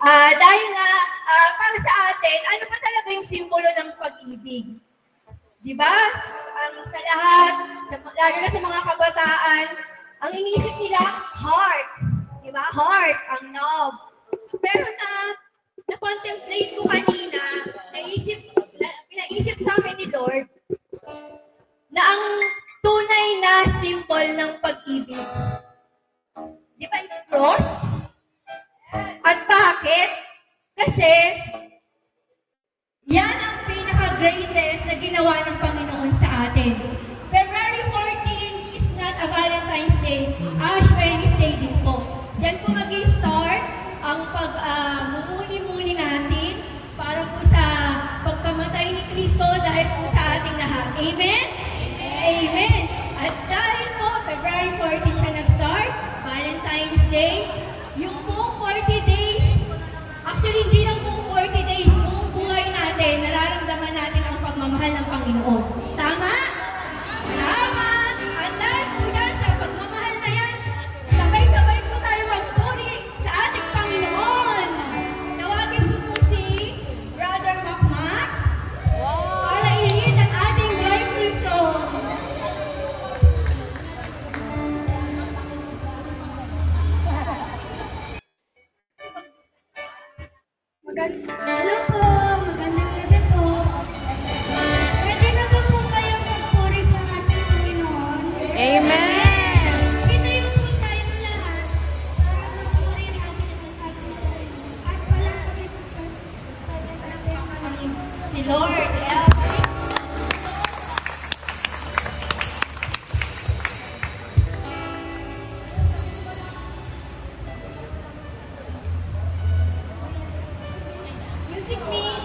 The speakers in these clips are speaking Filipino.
Dahil nga, para sa atin, ano ba talaga yung simbolo ng pag-ibig? Di ba? Sa lahat, lalo na sa mga kabataan, ang iniisip nila, heart. Di ba? Heart, ang love. Pero na-contemplate ko kanina, pinaisip sa akin ni Lord, na ang tunay na symbol ng pag-ibig, di ba, is cross? At bakit? Kasi, yan ang pinaka-greatest na ginawa ng Panginoon sa atin. February 14 is not a Valentine's Day. Ash Wednesday din po. Diyan po mag-start ang pag-mumuni-muni natin para po sa pagkamatay ni Kristo dahil po sa ating lahat. Amen? Amen. At dahil po, February 14 siya nag-start, Valentine's Day, yung buong 40 days, actually hindi lang buong 40 days, buong buhay natin, nararamdaman natin ang pagmamahal ng Panginoon. Tama? Tama! At dahil po yan, sa pagmamahal na yan, sabay-sabay po tayo magpuri sa ating Panginoon. Tawagin ko po si Brother Macmac para i-lead ang ating joyful song. Hello po! Magandang gabi po! Pwede na ba po kayo magpuri sa ating Panginoon? Amen! Ito yung po tayong lahat para magpuri natin ang ating Panginoon. At palangkapin natin si Lord. Music me!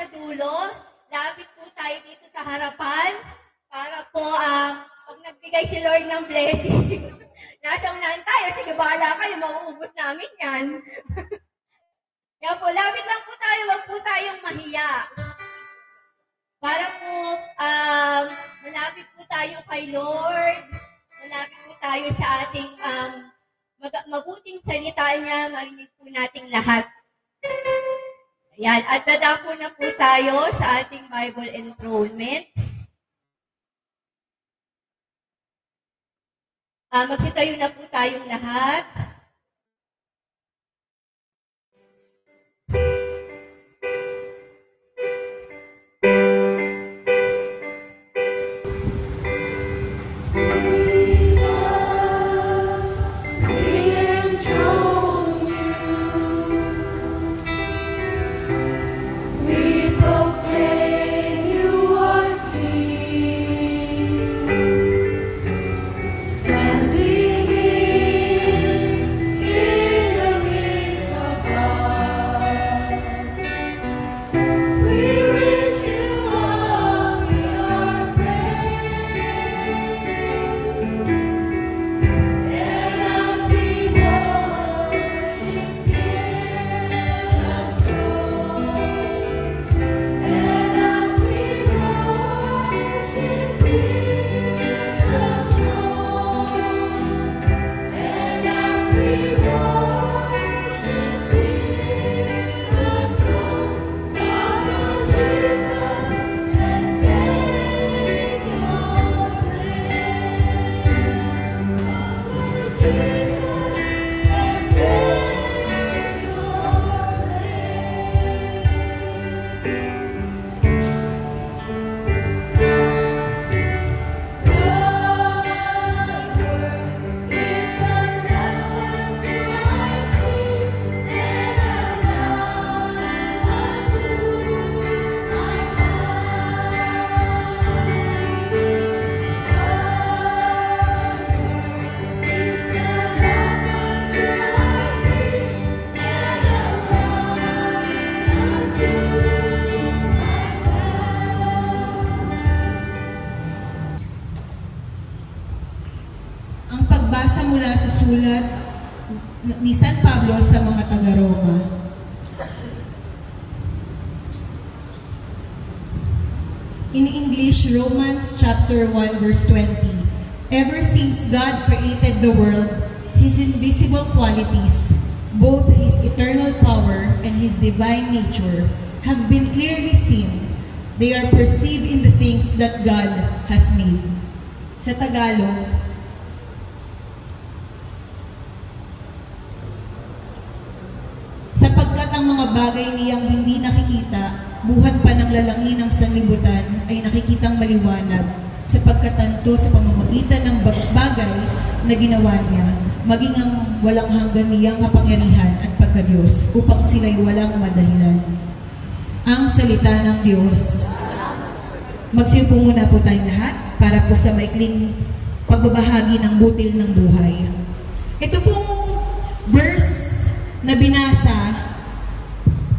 sa dulo. Lapit po tayo dito sa harapan para po pag nagbigay si Lord ng blessing, nasa unahan tayo. Sige, bahala kayo, mauubos namin yan. Kaya po, lapit lang po tayo, wag po tayong mahiya. Para po, malapit po tayo kay Lord. Malapit po tayo sa ating mabuting salita niya, marinig po nating lahat. Ayan, at dadako na po tayo sa ating Bible enrollment. Magsitayo na po tayong lahat. Mula sa sulat ni San Pablo sa mga taga-Roma. In English, Romans chapter 1 verse 20. Ever since God created the world, His invisible qualities, both His eternal power and His divine nature, have been clearly seen. They are perceived in the things that God has made. Sa Tagalog, sapagkat ang mga bagay niyang hindi nakikita, buhat pa ng lalangin ng sanlibutan, ay nakikitang maliwanag, sapagkat tanto sa pamamagitan ng bagay na ginawa niya, maging ang walang hanggan niyang kapangyarihan at pagka-Diyos, upang sila'y walang madahilan. Ang salita ng Diyos. Magsiupo muna po tayong lahat para po sa maikling pagbabahagi ng butil ng buhay. Ito pong verse na binasa,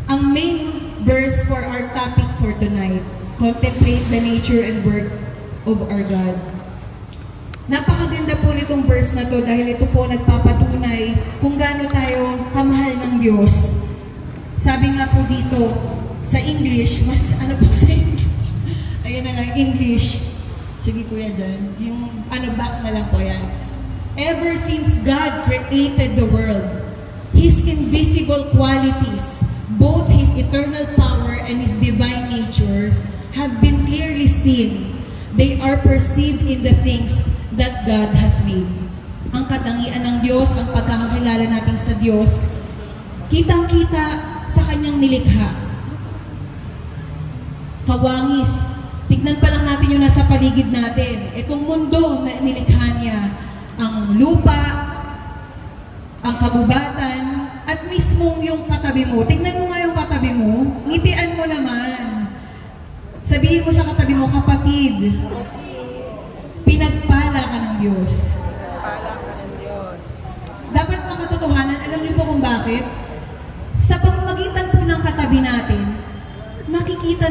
ang main verse for our topic for tonight, contemplate the nature and work of our God. Napakaganda po nitong verse na to dahil ito po nagpapatunay kung gaano tayo kamahal ng Diyos. Sabi nga po dito, sa English, mas ano po sa English? Ayan na lang, English. Sige kuya dyan. Yung back na lang po yan. Ever since God created the world, His invisible qualities, both His eternal power and His divine nature, have been clearly seen. They are perceived in the things that God has made. Ang katangian ng Diyos, ang pagkakakilala natin sa Diyos, kitang-kita sa Kanyang nilikha. Kawangis. Tignan pa lang natin yung nasa paligid natin. Itong mundo na nilikha niya, ang lupa, ang kagubatan, at mismong yung katabi mo. Tingnan mo nga yung katabi mo, ngitian mo naman. Sabihin mo sa katabi mo, kapatid, pinagpala ka ng Diyos. Pinagpala ka ng Diyos. Dapat makatotohanan, alam niyo po kung bakit? Sa pamamagitan po ng katabi natin, nakikita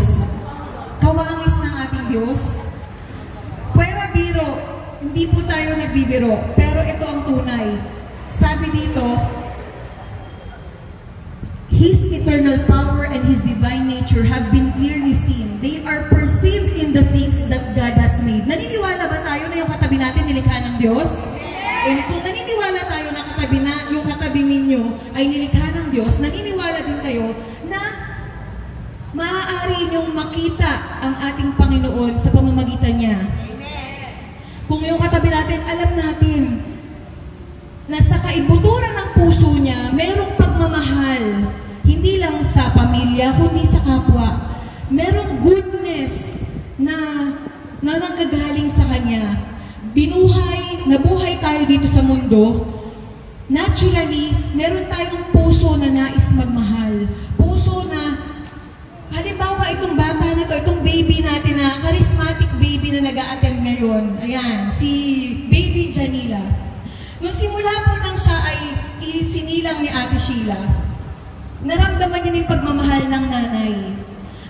Diyos? Kawangis ng ating Diyos? Puwera biro, hindi po tayo nagbibiro, pero ito ang tunay. Sabi dito, His eternal power and His divine nature have been clearly seen. They are perceived in the things that God has made. Naniniwala ba tayo na yung katabi natin nilikha ng Diyos? And kung naniniwala tayo na yung katabi ninyo ay nilikha ng Diyos, naniniwala din kayo na maaari ninyong makita ang ating Panginoon sa pamamagitan niya. Kung yung katabi natin, alam natin na sa kaibuturan ng puso niya, merong pagmamahal. Hindi lang sa pamilya, kundi sa kapwa. Merong goodness na nanggagaling sa Kanya. Nabuhay tayo dito sa mundo. Naturally, meron tayong puso na nais magmahal. Puso na, halimbawa itong bata na to, itong baby natin na, charismatic baby na nag-a-attend ngayon. Ayan, si Baby Janila. Nung simula po nang siya ay sinilang ni Ate Sheila, naramdaman niya yung pagmamahal ng nanay.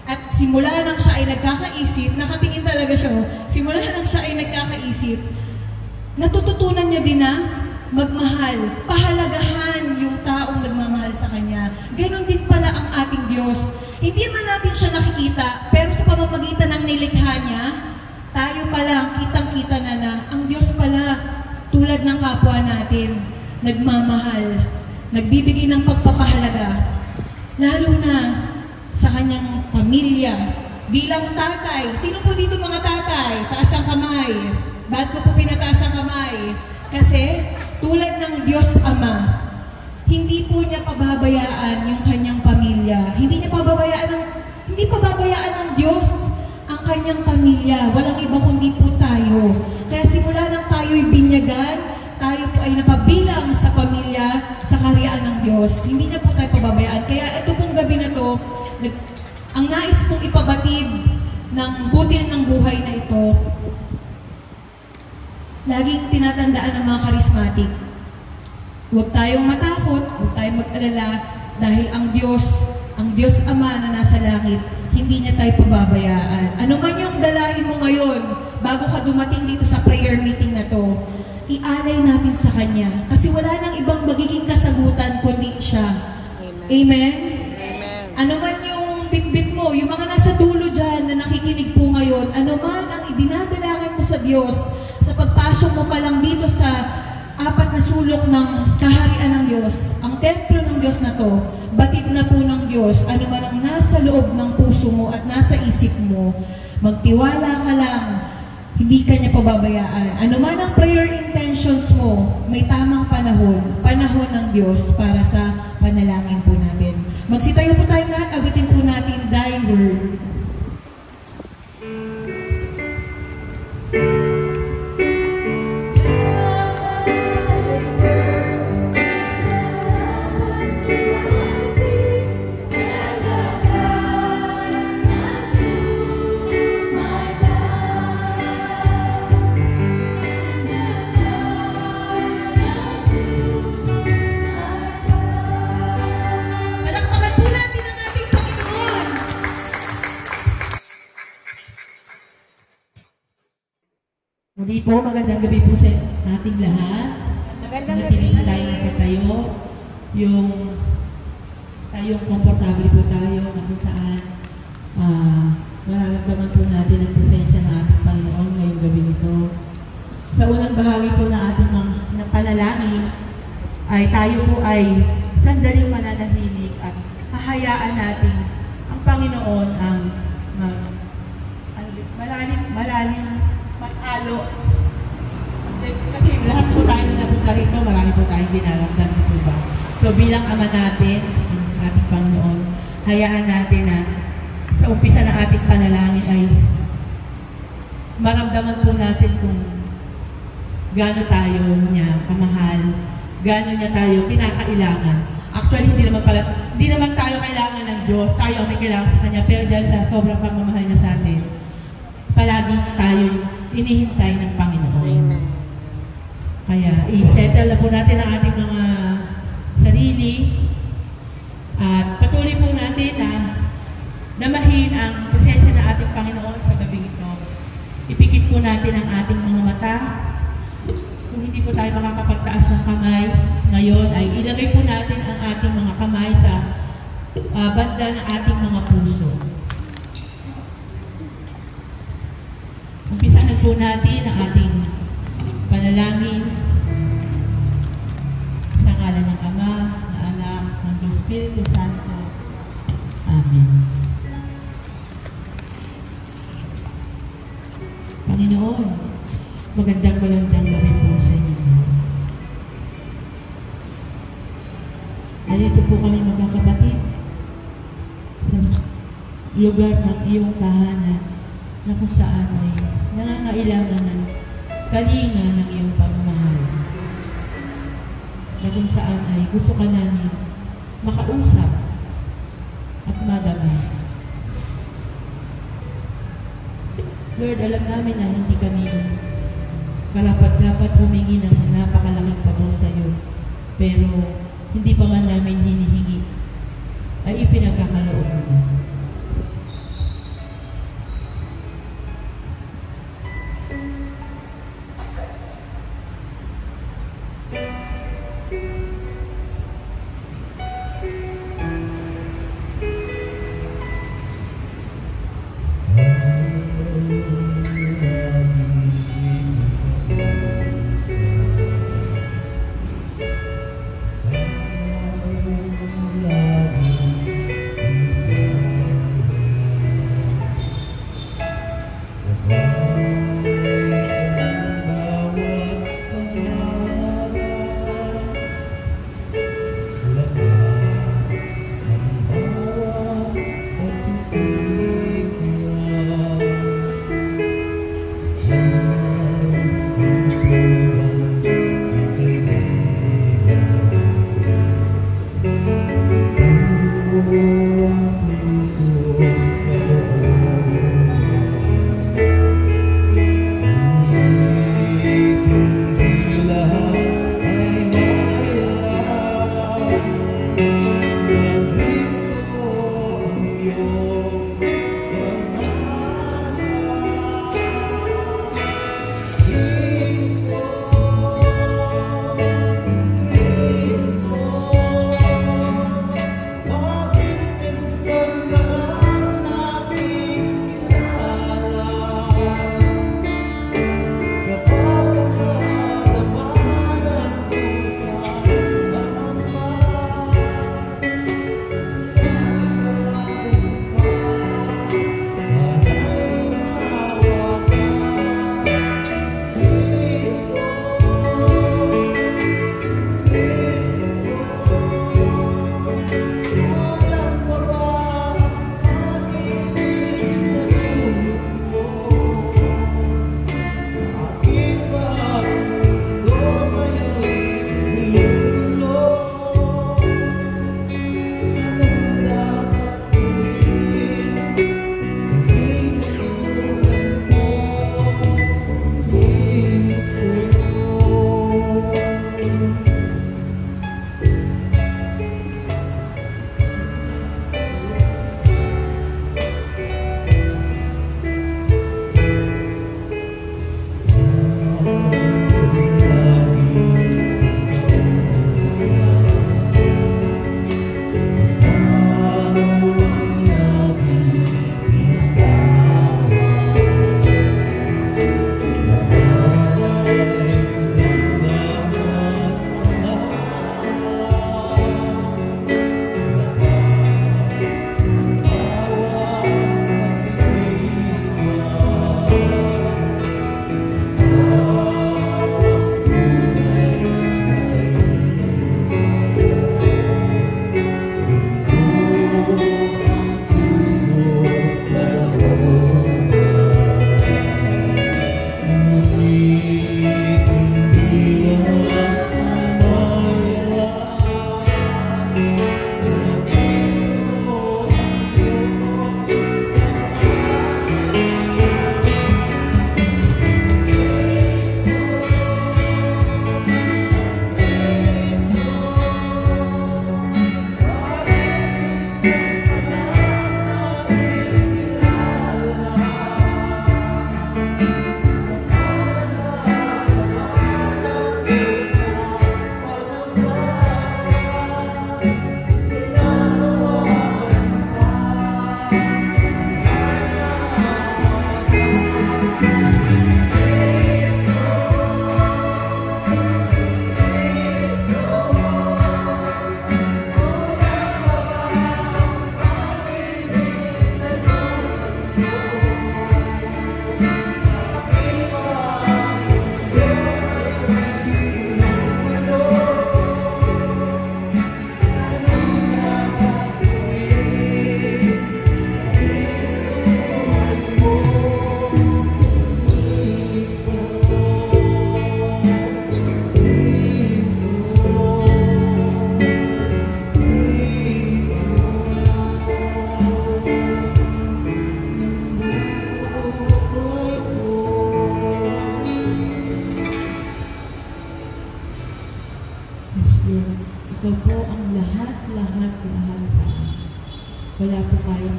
At simula nang siya ay nagkakaisip, nakatingin talaga siya, simula nang siya ay nagkakaisip, natututunan niya din na magmahal, pahalagahan yung taong nagmamahal sa Kanya. Ganon din pala ang ating Diyos. Hindi man natin siya nakikita, pero sa pamamagitan ng nilikha niya, tayo pala, kitang-kita na ang Diyos pala, tulad ng kapwa natin, nagmamahal, nagbibigay ng pagpapahalaga, lalo na sa kanyang pamilya. Bilang tatay, sino po dito mga tatay? Taas ang kamay. Ba't ko po pinataas ang kamay? Kasi tulad ng Diyos Ama, hindi po niya pababayaan yung kanyang pamilya. Hindi pababayaan ng Diyos ang kanyang pamilya. Walang iba kundi po tayo. Kaya simula nang tayo'y binyagan, tayo po ay napabilang sa pamilya, sa karyaan ng Diyos. Hindi niya po tayo pababayaan. Kaya ito pong gabi na to, ang nais pong ipabatid ng butil ng buhay na ito, laging tinatandaan ng mga charismatic. Huwag tayong matakot, huwag tayong mag-alala, dahil ang Diyos Ama na nasa langit, hindi niya tayo pababayaan. Ano man yung dalahin mo ngayon, bago ka dumating dito sa prayer meeting na to, ialay natin sa Kanya. Kasi wala nang ibang magiging kasagutan kundi siya. Amen? Amen? Amen. Ano man yung bitbit mo, yung mga nasa dulo dyan na nakikinig po ngayon, ano man ang idinadalagan mo sa Diyos, sa pagpasok mo pa lang dito sa apat na sulok ng kaharian ng Diyos, ang templo ng Diyos na to, batid na po ng Diyos, ano man ang nasa loob ng puso mo at nasa isip mo, magtiwala ka lang, hindi ka niya pababayaan. Ano man ang prayer intentions mo, may tamang panahon ng Diyos para sa panalangin po natin. Magsitayo po tayo lahat, awitin po natin Thy Word. Muli po, magandang gabi po sa ating lahat. Magandang gabi. Natingin tayo sa tayo. Tayong komportable po tayo na kung saan mararamdaman po natin ang presensya ng ating Panginoon ngayong gabi nito. Sa unang bahagi po ng ating mga panalangin, ay tayo po ay sandaling mananahimik at hahayaan natin ang Panginoon ang malalim mag-alo. Kasi lahat po tayo na napunta rito, marami po tayong binaramdam, po ba? So bilang Ama natin, ang ating Panginoon, hayaan natin na sa umpisa ng ating panalangin ay maramdaman po natin kung gaano tayo niya kamahal, gaano niya tayo kinakailangan. Actually, hindi naman tayo kailangan ng Diyos, tayo ang may kailangan sa Kanya, pero dahil sa sobrang pagmamahal niya sa atin, palagi tayo inihintay ng Panginoon. Amen. Kaya i-settle na po natin ang ating mga sarili at patuloy po natin na damahin ang presensya po natin ang ating mga mata. Kung hindi po tayo makakapagtaas ng kamay, ngayon ay ilagay po natin ang ating mga kamay sa banda ng ating mga puso. Umpisahan po natin ang ating panalangin sa ngalan ng Ama, ng Anak, ng Espiritu Santo. Amen. Panginoon, magandang gabi po sa inyo. Narito po kami magkakapatid sa lugar ng iyong tahanan na kung saan ay nangangailangan ng kalinga ng iyong pagmamahal. Na kung saan ay gusto ka namin makausap at magabay. Lord, alam namin na hindi kami karapat-dapat humingi ng napakalaking pagod sa iyo. Pero hindi pa man namin hinihingi, ay ipinagkakaloob mo na.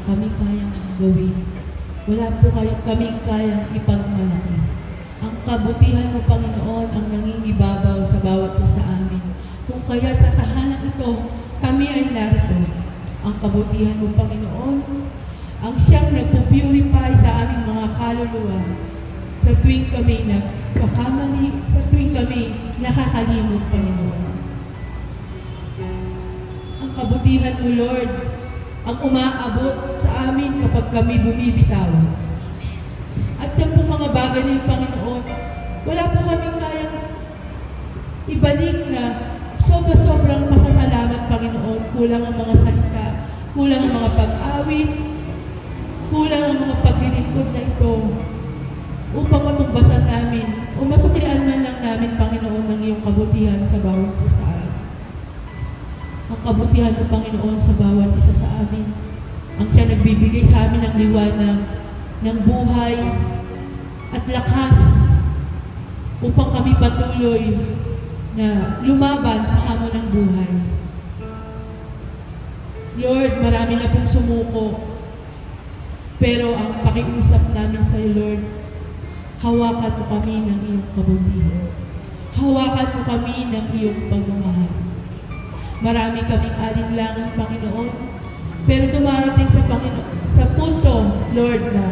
kami kayang gawin. Wala po kami kayang ipagmalaki. Ang kabutihan mo, Panginoon, ang nangingibabaw sa bawat isa amin. Kung kaya sa tahanang ito, kami ay narito. Ang kabutihan mo, Panginoon, ang siyang nagpupurify sa aming mga kaluluwa sa tuwing kami nagkakamali, sa tuwing kami nakakalimot, Panginoon. Ang kabutihan mo, Lord, ang umaabot sa amin kapag kami bumibitaw. At yan po mga bagay ng Panginoon, wala po kaming kayang ibalik na sobrang pasasalamat, Panginoon. Kulang ang mga salita, kulang ang mga pag-awit, kulang ang mga paglilingkod na ito upang matugbasan namin o masuklian man lang namin, Panginoon, ng iyong kabutihan sa bawat isa sa amin. Ang kabutihan mo, Panginoon, sa bawat isa sa amin. Ang siya nagbibigay sa amin ng liwanag, ng buhay at lakas upang kami patuloy na lumaban sa hamon ng buhay. Lord, marami na pong sumuko, pero ang pakiusap namin sa iyo, Lord, hawakan mo kami ng iyong kabutihan. Hawakan mo kami ng iyong pagmamahal. Marami kaming alinlangan, Panginoon, pero dumarating sa Panginoon, sa punto, Lord, na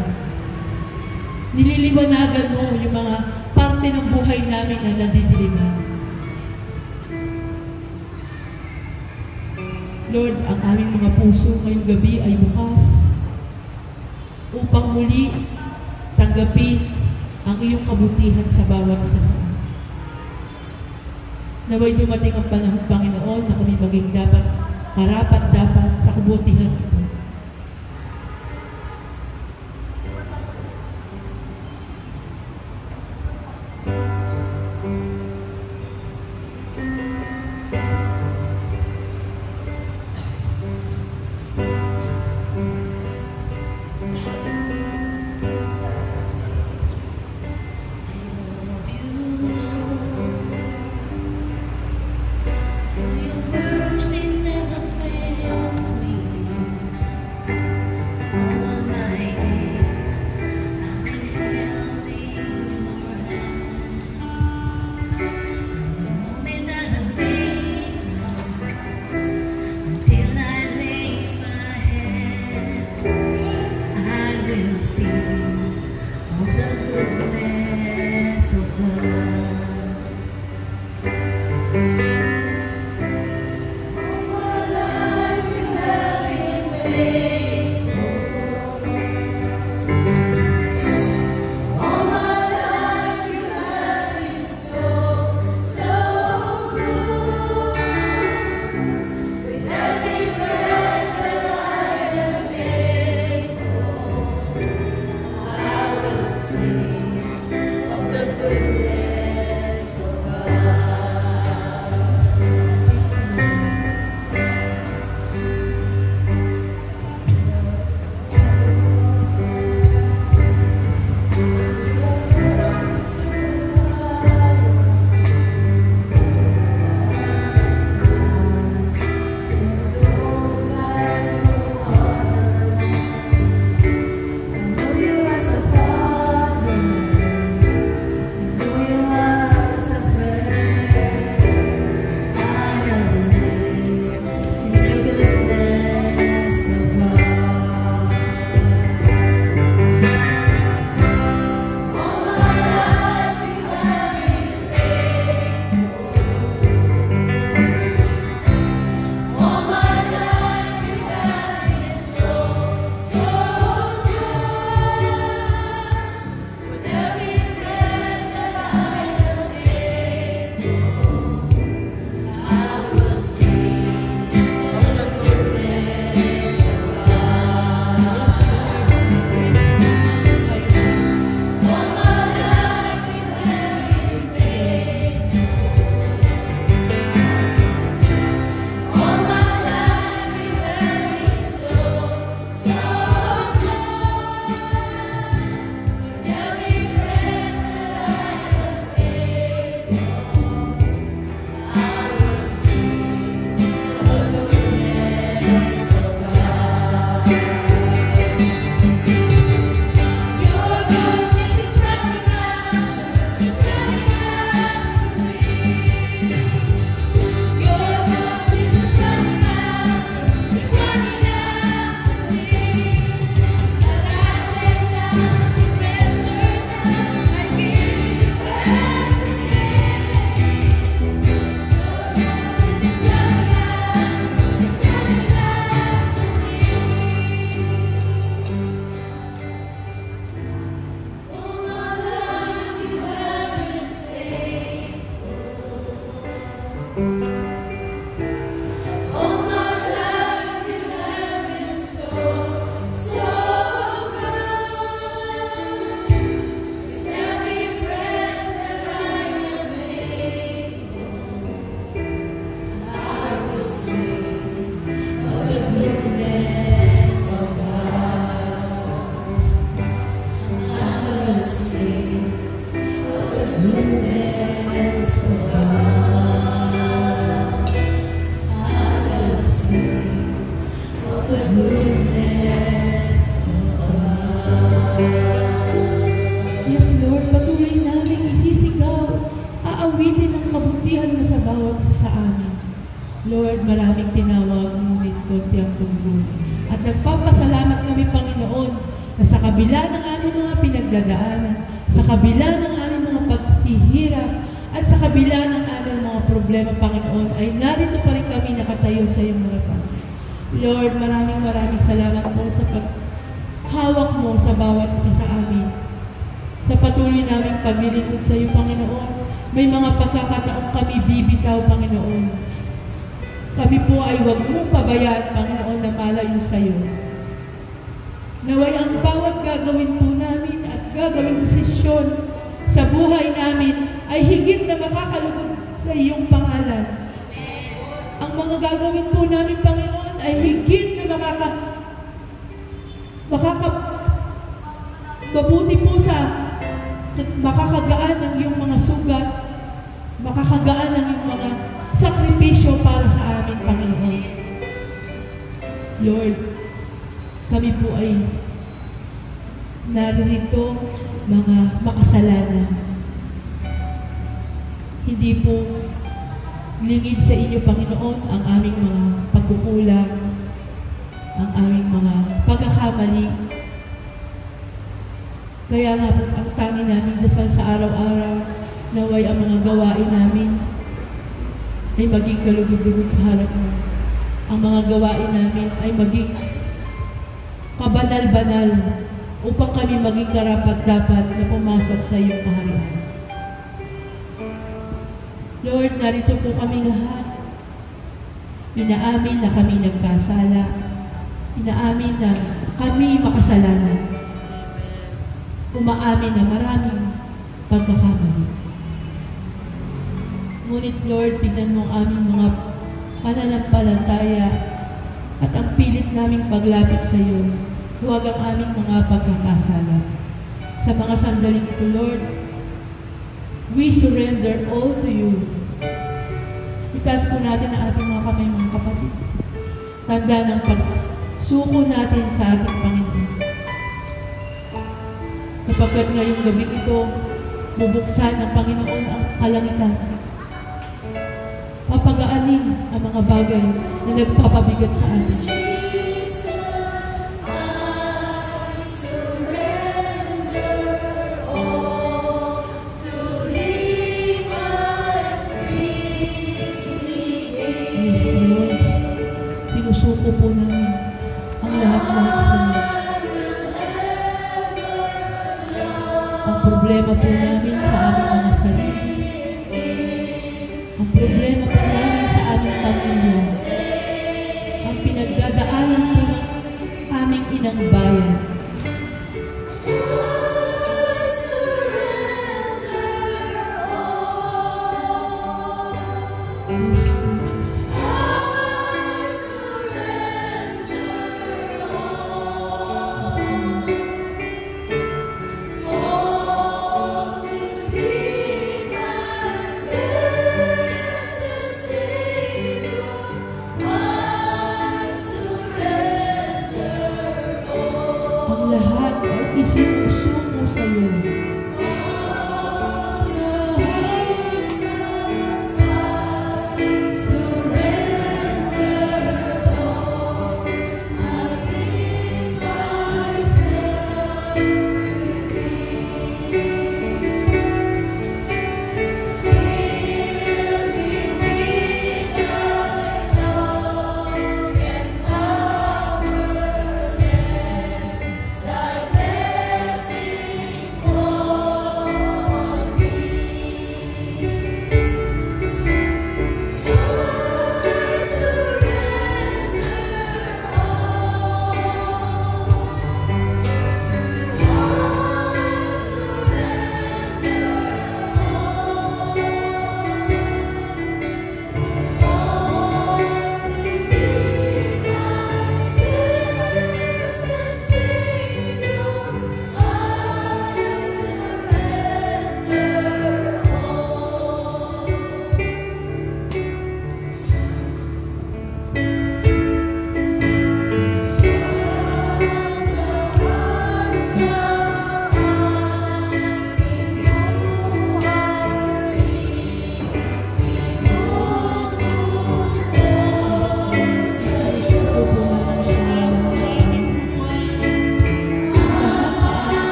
nililiwanagan mo yung mga parte ng buhay namin na nadidiliman. Lord, ang aming mga puso ngayong gabi ay bukas upang muli tanggapin ang iyong kabutihan sa bawat isa sa amin. Naway dumating ang panahon, Panginoon, na kami maging karapat-dapat sa kabutihan ito. Yes, Lord, patuloy namin isisigaw, aawitin ang kabutihan mo sa bawat isa sa amin. Lord, maraming tinawag, ngunit konti ang tungkol. At nagpapasalamat kami, Panginoon, na sa kabila ng aming mga pinagdadaanan, sa kabila ng aming mga paghihirap, at sa kabila ng aming mga problema, Panginoon, ay narito pa rin kami nakatayo sa iyong harapan. Lord, maraming salamat po sa paghawak mo sa bawat isa sa amin. Sa patuloy naming paglilingkod sa iyo, Panginoon, may mga pagkakataong kami bibitaw, Panginoon. Kami po ay huwag mong pabayaan, Panginoon, na malayo sa iyo. Naway ang bawat gagawin po namin at gagawing desisyon sa buhay namin ay higit na makakalugod sa iyong pangalan. Ang mga gagawin po namin, Panginoon, ay higit na mabuti po sa makakagaan ng iyong mga sugat, makakagaan ng iyong mga sakripisyo para sa amin, Panginoon. Lord, kami po ay narito mga makasalanan. Hindi po lingid sa inyo, Panginoon, ang aming mga pagkukulang, ang aming mga pagkakamali. Kaya nga po, ang tangi namin dasal sa araw-araw, naway ang mga gawain namin ay maging kalugod-lugod sa harap mo. Ang mga gawain namin ay maging kabanal-banal upang kami maging karapat-dapat na pumasok sa iyong kaharian. Lord, narito po kami lahat. Inaamin na kami nagkasala. Inaamin na kami makasalanan. Umaamin na maraming pagkakamali. Ngunit Lord, tignan mo ang aming mga pananampalataya at ang pilit naming paglapit sa iyo. Huwag ang aming mga pagkakasala. Sa mga sandaling ito, Lord, we surrender all to you. Itaas po natin ang ating mga kamay, mga kapatid. Tanda ng pagsuko natin sa ating Panginoon. Kapagkat ngayong gabing ito, bubuksan ng Panginoon ang kalangitan. Papagaanin ang mga bagay na nagpapabigat sa atin. Sinusuko po namin ang lahat-lahat sa iyo. Ang problema po namin sa aming mga sarili. Ang problema po namin sa aming pamilya. Ang pinagdadaanan po ng aming inang bayan.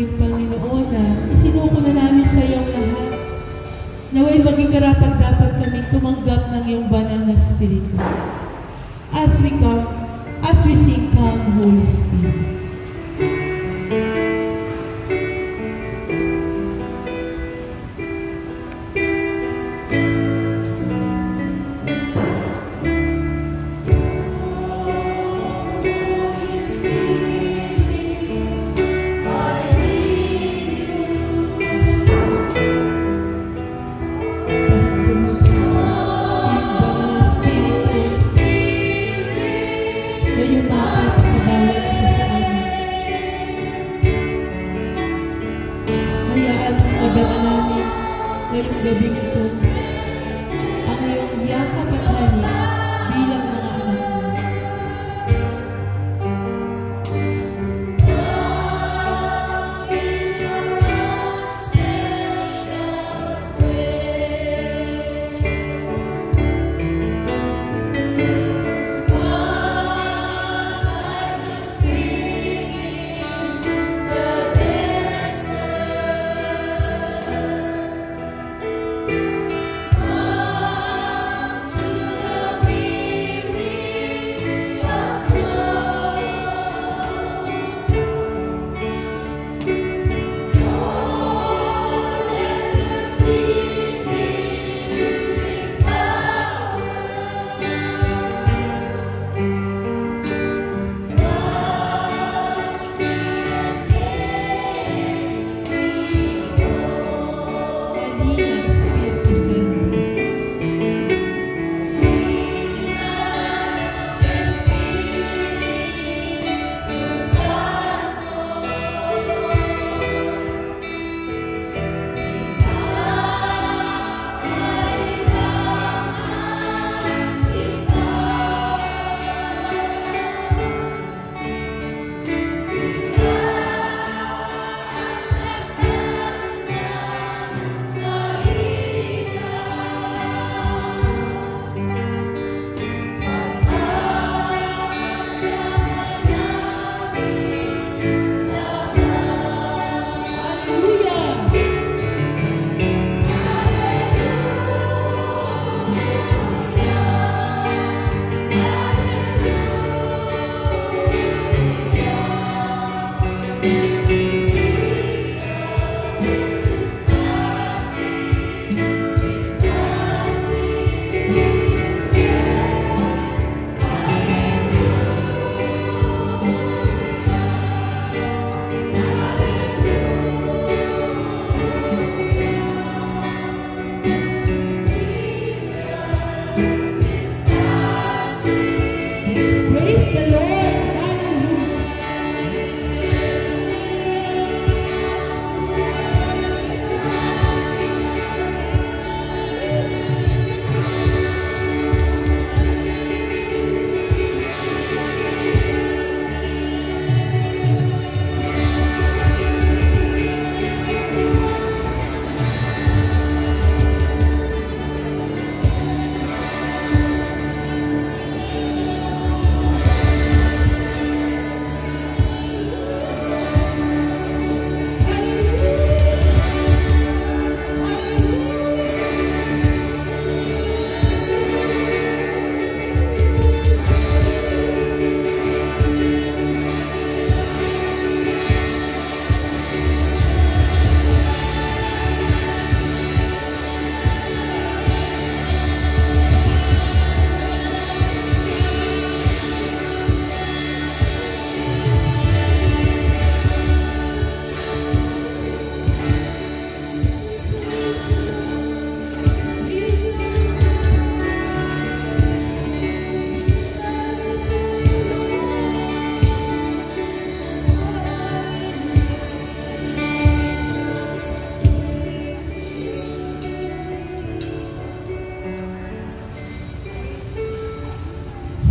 aming Panginoon na isinuko na namin sa iyong lahat. Naway maging karapat-dapat kaming tumanggap ng iyong banal na Espiritu. As we sing, Come, Holy Spirit. Gabing ito, ang iyong yakap at halik bilang mga anak mo.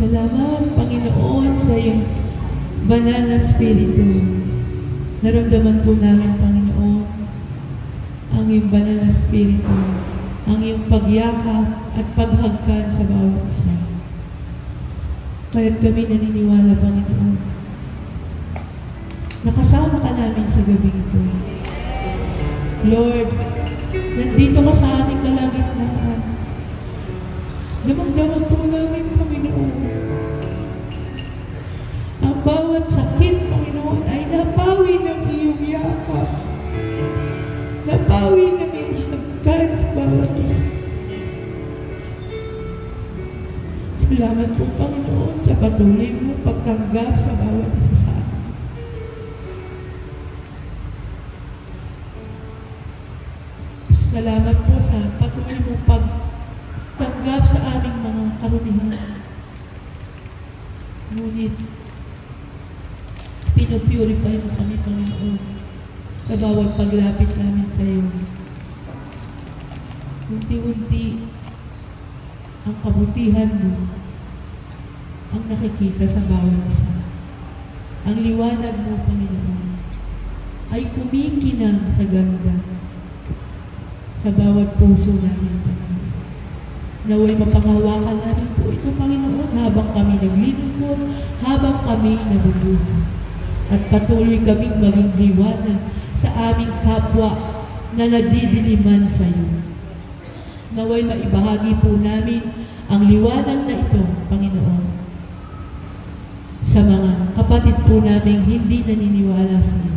Salamat, Panginoon, sa iyong banal na Espiritu. Naramdaman po namin, Panginoon, ang iyong banal na Espiritu, ang iyong pagyakap at paghagkan sa bawat isa. Kaya't kami naniniwala, Panginoon, nakasama kasama ka namin sa gabi ito. Lord, nandito ka sa aming kalagitnaan. Damang-damang po namin, Panginoon. Ang bawat sakit, Panginoon, ay napawi ng iyong yakap. Napawi ng iyong hagkan sa bawat isa. Salamat po, Panginoon, sa patuloy mo pagtanggap sa bawat isa sa amin. Salamat po sa patuloy mo pagtanggap sa aming mga karunihan. Ngunit, pinupurify mo kami, Panginoon, sa bawat paglapit namin sa iyo. Unti-unti, ang kabutihan mo ang nakikita sa bawat isa. Ang liwanag mo, Panginoon, ay kumikinang sa ganda sa bawat puso namin, Panginoon. Naway mapangawakan namin po ito, Panginoon, habang kami naglilingkod, habang kami nabubuhay. At patuloy kaming maging liwanag sa aming kapwa na nadidiliman sa iyo. Naway maibahagi po namin ang liwanag na ito, Panginoon, sa mga kapatid po namin hindi naniniwala sa iyo.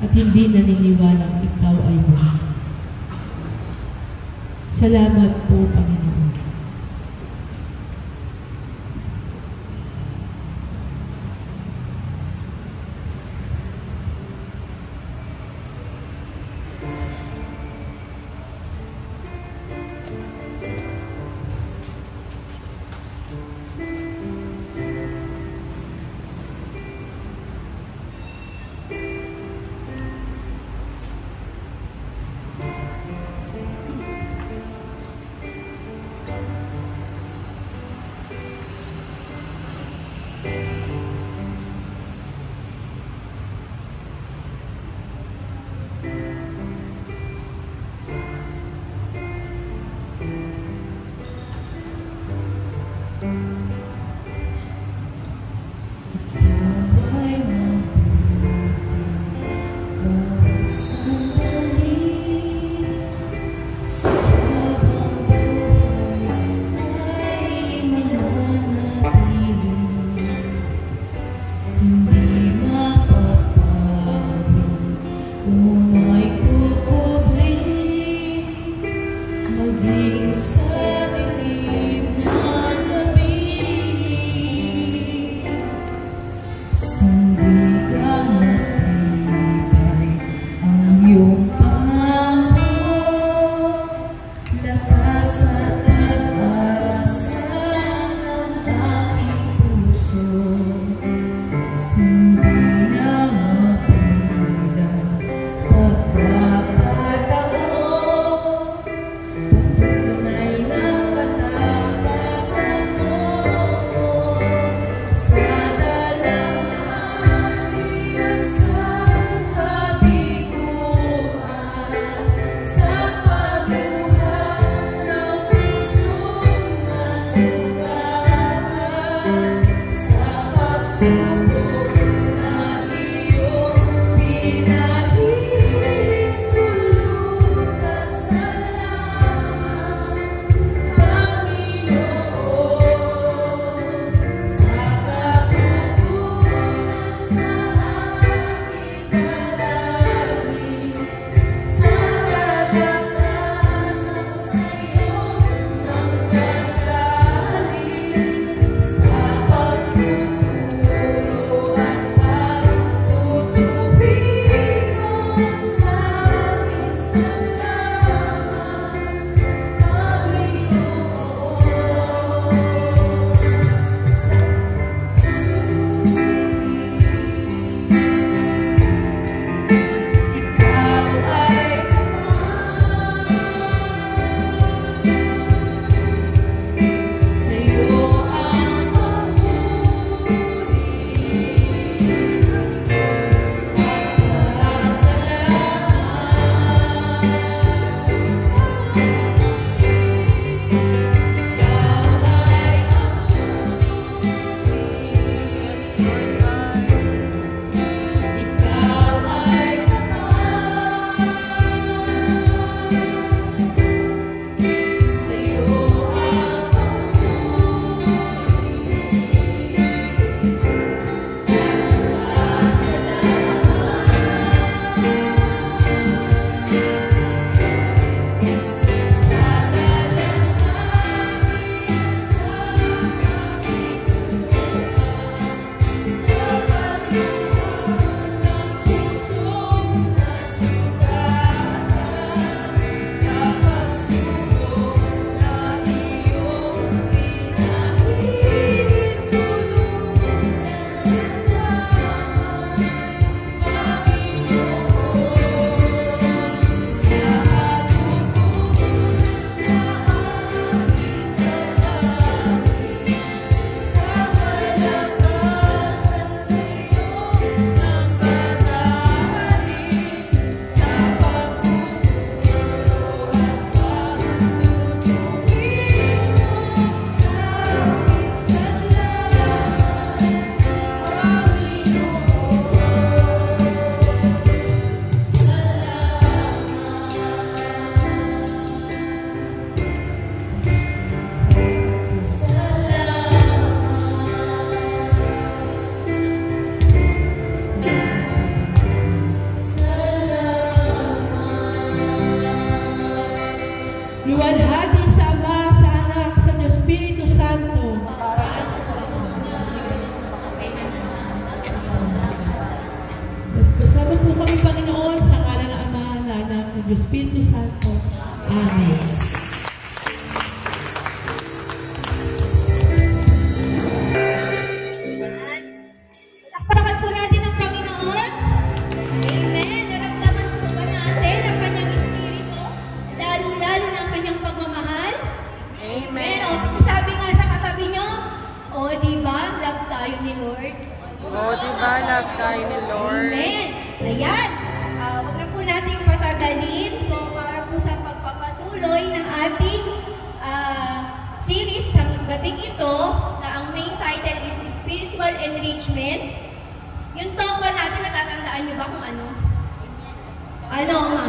At hindi naniniwalang ikaw ay buhay. Salamat po, Panginoon. nating Panginoon sa ngalan ng Ama, na Anak, ng Diyos, Espiritu Santo. Amen. Palakpakan po natin ang Panginoon. Amen. Naramdaman po ba natin ang kanyang espiritu? Lalong-lalo na ang kanyang pagmamahal? Amen. O, sabi nga sa katabi nyo, o diba, love tayo ni Lord? O, diba, love tayo ni Lord? Amen. Ayan. Huwag na po natin patagalin. So, para po sa pagpapatuloy ng ating series sa gabing ito, na ang main title is Spiritual Enrichment. Yung tungkol natin, natatandaan nyo ba kung ano? Ano, ma?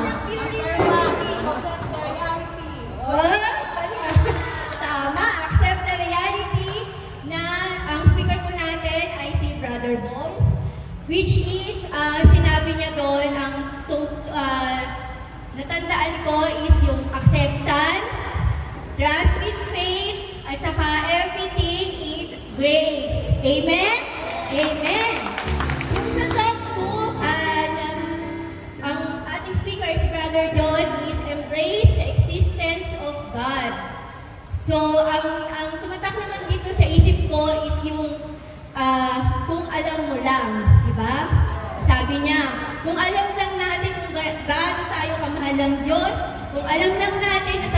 Tama, accept the reality na ang speaker po natin ay si Brother Bong, which is, sinabi niya doon, ang natandaan ko is yung acceptance, trust with faith, at saka everything is grace. Amen? Amen. Yung sa song 2, ang ating speaker is Brother John, is embrace the existence of God. So, ang tumatak naman dito sa isip ko is yung kung alam mo lang, di ba? Sabi niya, kung alam lang natin kung gaano tayo kamahal ng Diyos, kung alam lang natin na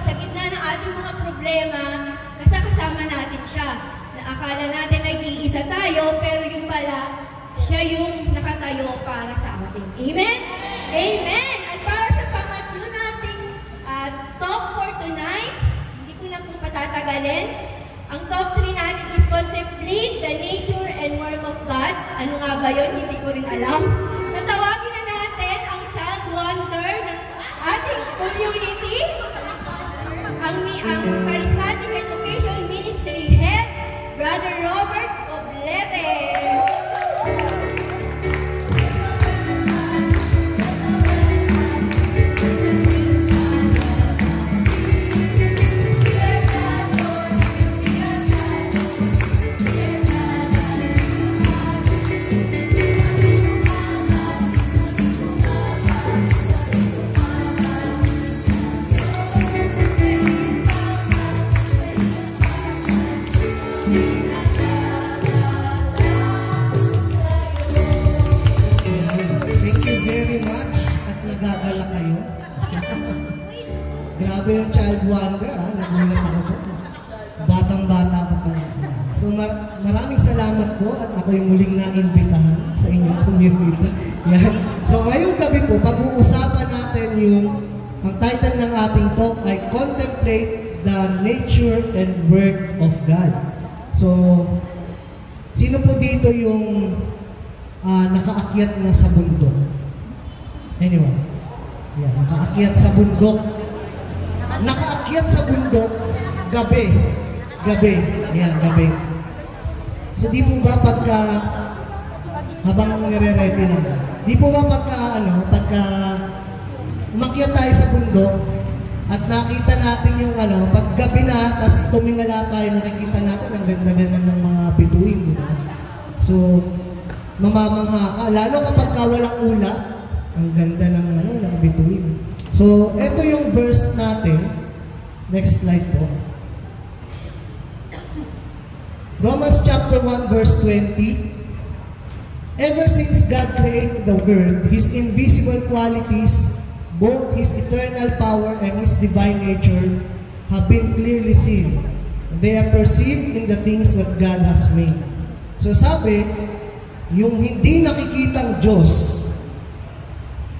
sa gitna ng ating mga problema, kasama natin siya. Na akala natin nag-iisa tayo, pero yung pala, siya yung nakatayo para sa atin. Amen? Amen! At para sa pangatlo nating talk for tonight, hindi ko na po patatagalin. Ang talk 3 natin is contemplate the nature and work of God. Ano nga ba yun? Hindi ko rin alam. So tawagin na natin ang child wonder ng ating community. Ang Charismatic Education Ministry Head, Brother Robert Oblete. Nagagala kayo. Grabe yung child wonder, ha? Nagulat ako doon. Batang-bata pa pala. So maraming salamat po at ako yung muling na-imbitahan sa inyong community. Yan. So ngayong gabi po, pag-uusapan natin ang title ng ating talk ay Contemplate the Nature and Work of God. So, sino po dito yung nakaakyat na sa bundok? Anyone? Yan, nakaakyat sa bundok. Nakaakyat sa bundok, gabi. Gabi. Yan, gabi. So, di po ba pagka, habang nire-ready lang, di po ba pagka umakyat tayo sa bundok, at nakita natin yung pag gabi na, tapos tumingala tayo, nakikita natin ang ganda-ganda ng mga bituin, di ba? So, mamamangha ka, lalo kapag walang ulap, ang ganda ng bituin. So, ito yung verse natin. Next slide po. Romans chapter 1 verse 20. Ever since God created the world, His invisible qualities, both His eternal power and His divine nature, have been clearly seen. They are perceived in the things that God has made. So sabi, yung hindi nakikitang Diyos,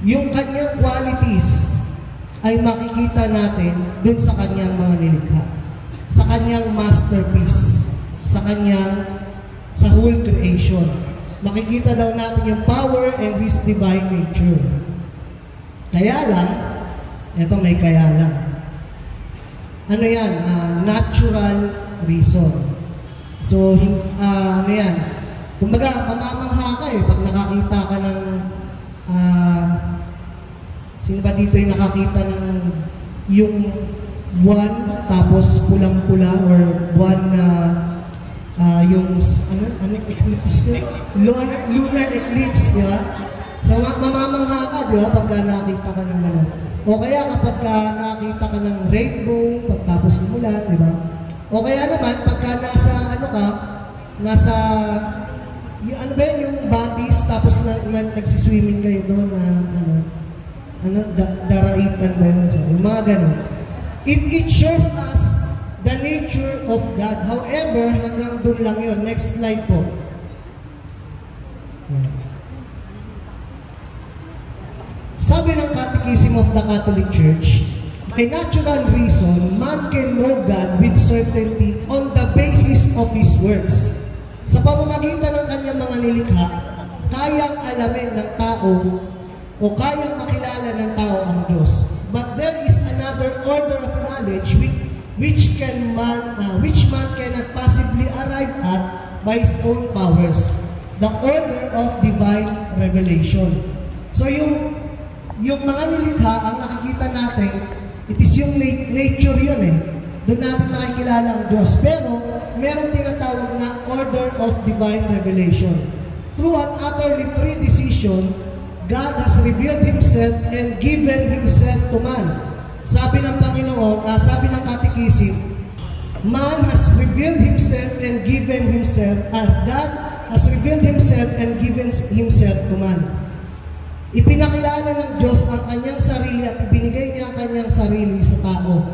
yung kanyang qualities ay makikita natin dun sa kanyang mga nilikha, sa kanyang masterpiece, sa whole creation. Makikita daw natin yung power and His divine nature. Kaya lang, ito may kaya lang. Ano yan? Natural reason. So, ano yan? Kumbaga, mamamangha ka pag nakakita ka ng sino ba dito yung nakakita ng yung buwan tapos pulang-pula or buwan na yung eclipse, lunar eclipse, di ba? So, mamamangha ka, di ba, pagka nakita ka ng gano'n. O kaya kapag nakita ka ng rainbow, pagtapos umulan, di ba? O kaya naman, pagka nasa, ano ba yun, yung bodies, tapos nagsiswimming kayo doon na, daraitan ba yun? So, yung mga gano'n. It shows us the nature of God. However, hanggang doon lang yun. Next slide po. Sabi ng Catechism of the Catholic Church, by natural reason, man can know God with certainty on the basis of His works. Sa pamamagitan ng kanyang mga nilikha, kayang alamin ng tao o kayang makilala ng tao ang Diyos. But there is another order of knowledge which man cannot possibly arrive at by his own powers. The order of divine revelation. So yung mga nilikha, ang nakikita natin, it is yung nature yun eh. Doon natin makikilala ang Diyos. Pero, merong tinatawag na order of divine revelation. Through an utterly free decision, God has revealed Himself and given Himself to man. Sabi ng Panginoon, sabi ng Catechism, man has revealed himself and given himself, God has revealed Himself and given Himself to man. Ipinakilala ng Diyos ang kanyang sarili at ibinigay niya ang kanyang sarili sa tao.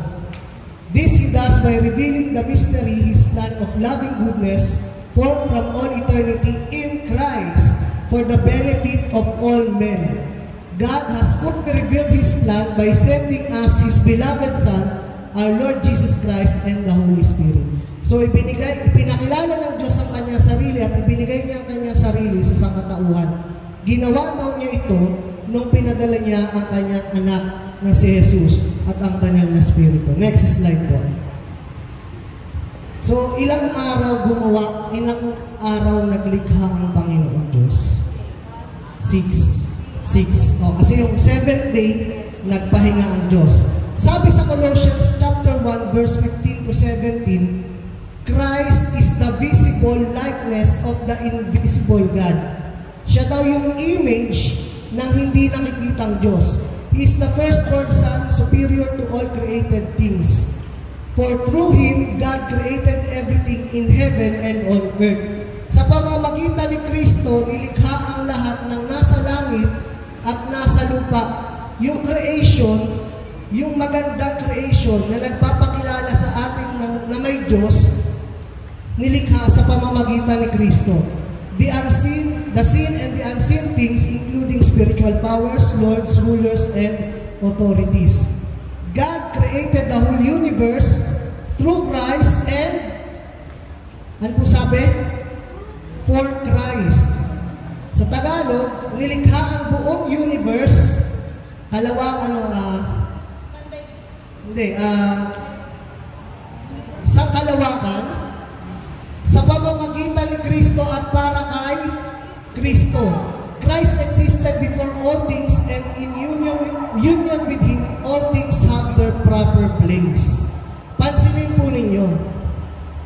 This He does by revealing the mystery, His plan of loving goodness, formed from all eternity in Christ for the benefit of all men. God has fully revealed His plan by sending us His beloved Son, our Lord Jesus Christ, and the Holy Spirit. So ipinakilala ng Diyos ang kanyang sarili at ibinigay niya ang kanyang sarili sa sangkatauhan. Ginawa daw niya ito nung pinadala niya ang kanyang anak na si Jesus at ang banal na Espiritu. Next slide po. So, ilang araw naglikha ang Panginoon Diyos? 6. Kasi yung 7th day, nagpahinga ang Diyos. Sabi sa Colossians chapter 1, verse 15 to 17, Christ is the visible likeness of the invisible God. Siya daw yung image ng hindi nakikitang Diyos. He is the firstborn Son, superior to all created things. For through Him, God created everything in heaven and on earth. Sa pamamagitan ni Kristo, nilikha ang lahat ng nasa langit at nasa lupa. Yung creation, yung magandang creation na nagpapakilala sa atin na may Diyos, nilikha sa pamamagitan ni Kristo. The seen and the unseen things, including spiritual powers, lords, rulers, and authorities. God created the whole universe through Christ and, ano po sabi? For Christ. Sa Tagalog, nilikha ang buong universe, sa kalawakan, sa pamamagitan ni Kristo at para kay Kristo. Christ existed before all things, and in union with Him, all things have their proper place. Pansinin po ninyo,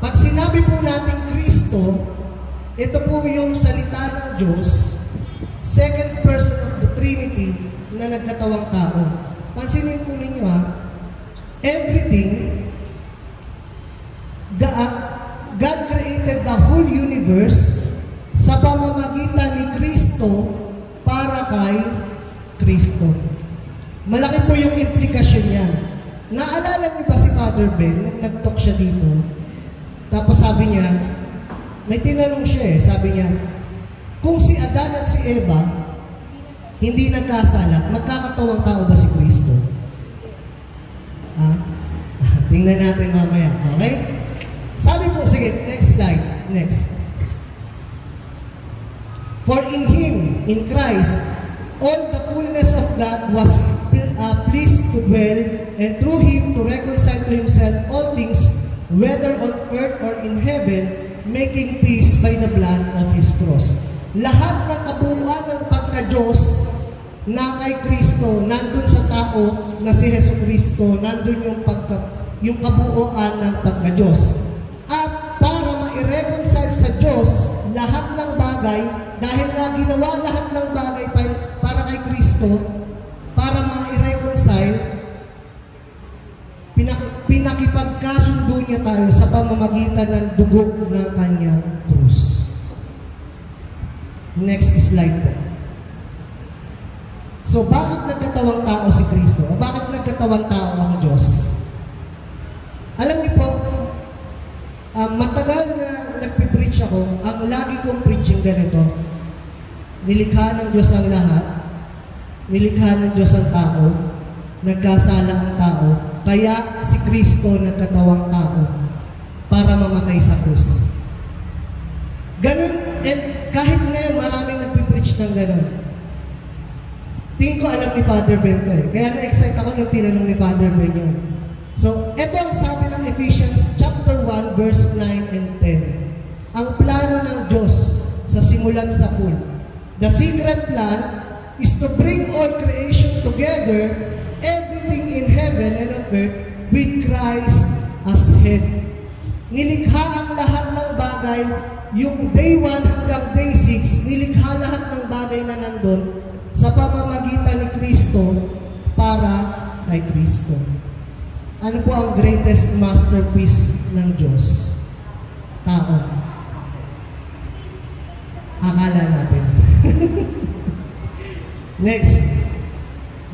pag sinabi po natin Kristo, ito po yung salita ng Diyos, second person of the Trinity na nagkatawang tao. Pansinin po ninyo everything, God created the whole universe sa pamamagitan ni Kristo para kay Kristo. Malaki po yung implikasyon yan. Naalala niyo ba si Father Ben nung nag-talk siya dito? Tapos sabi niya, may tinanong siya sabi niya, kung si Adan at si Eva hindi nagkasala, magkakatawang tao ba si Kristo? Tingnan natin mamaya, okay? Sabi po, sige, next slide. Next. For in Him, in Christ, all the fullness of God was pleased to dwell, and through Him to reconcile to Himself all things, whether on earth or in heaven, making peace by the blood of His cross. Lahat ng kabuuan ng pagka-Diyos na kay Kristo, nandun sa tao na si Hesus Kristo, nandun yung kabuuan ng pagka-Diyos. At para ma-reconcile sa Diyos lahat ng bagay, dahil nga ginawa lahat ng bagay Kristo para ma-reconcile, pinakipagkasundo niya tayo sa pamamagitan ng dugo ng kanyang krus. Next slide po. So, bakit nagkatawang tao si Kristo? O bakit nagkatawang tao ang Diyos? Alam niyo po, matagal na nagpipreach ako, ang lagi kong preaching ganito, nilikha ng Diyos ang lahat, nilikha ng Diyos ang tao, nagkasala ang tao, kaya si Kristo nagkatawang tao para mamatay sa krus. Ganun, and kahit ngayon maraming nagpipreach ng ganun. Tingin ko alam ni Father Ben to eh. Kaya na-excite ako nung tinanong ni Father Ben yun. So, ito ang sabi ng Ephesians chapter 1, verse 9 and 10. Ang plano ng Diyos sa simulan sa pool. The secret plan is to bring all creation together, everything in heaven and on earth, with Christ as head. Nilikha ang lahat ng bagay, yung day 1 hanggang day 6, nilikha lahat ng bagay na nandun sa pamamagitan ni Kristo para kay Kristo. Ano po ang greatest masterpiece ng Diyos? Tao. Akala natin. Next.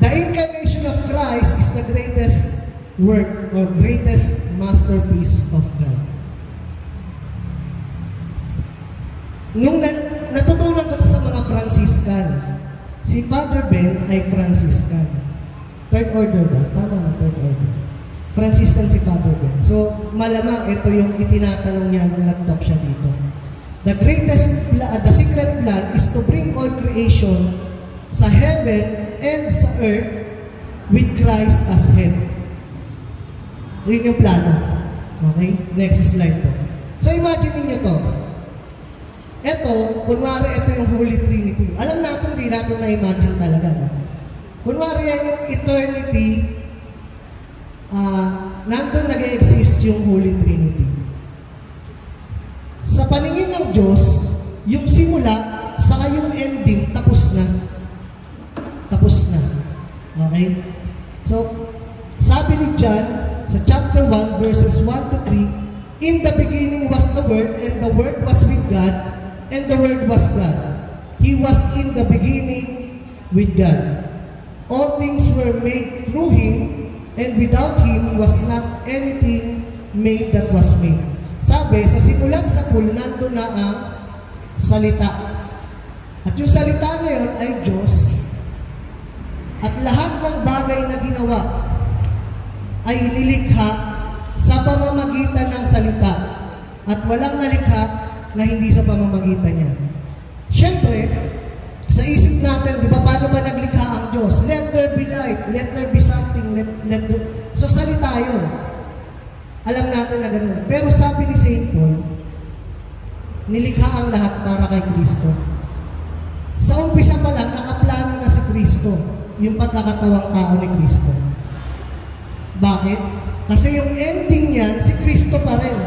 The incarnation of Christ is the greatest work or greatest masterpiece of God. Nung natutunan ko ito sa mga Franciscan, si Father Ben ay Franciscan. Third order ba? Tama na, third order. Franciscan si Father Ben. So, malamang ito yung itinatanong niya nung nag-talk siya dito. The secret plan is to bring all creation sa heaven and sa earth with Christ as head. Yun yung plano. Okay? Next slide po. So, imagine niyo to. Ito, kunwari ito yung Holy Trinity. Alam natin, di natin na-imagine talaga. No? Kunwari yan yung eternity, nandun nag-exist yung Holy Trinity. Sa paningin ng Diyos, yung simula, saka yung ending, tapos na. Tapos na. Okay? So, sabi ni John, sa chapter 1, verses 1 to 3, in the beginning was the Word, and the Word was with God, and the Word was God. He was in the beginning with God. All things were made through Him, and without Him was not anything made that was made. Sabi, sa simulan sa pool, nandun na ang salita. At yung salita na yun ay Diyos. At lahat ng bagay na ginawa ay nilikha sa pamamagitan ng salita. At walang nalikha na hindi sa pamamagitan niya. Siyempre, sa isip natin, di ba, paano ba naglikha ang Diyos? Let there be light, let there be something, so salita yun. Alam natin na ganun. Pero sabi ni St. Paul, nilikha ang lahat para kay Kristo. Sa umpisa pa lang, nakaplano na si Kristo, yung pagkakatawang tao ni Kristo. Bakit? Kasi yung ending niyan, si Kristo pa rin.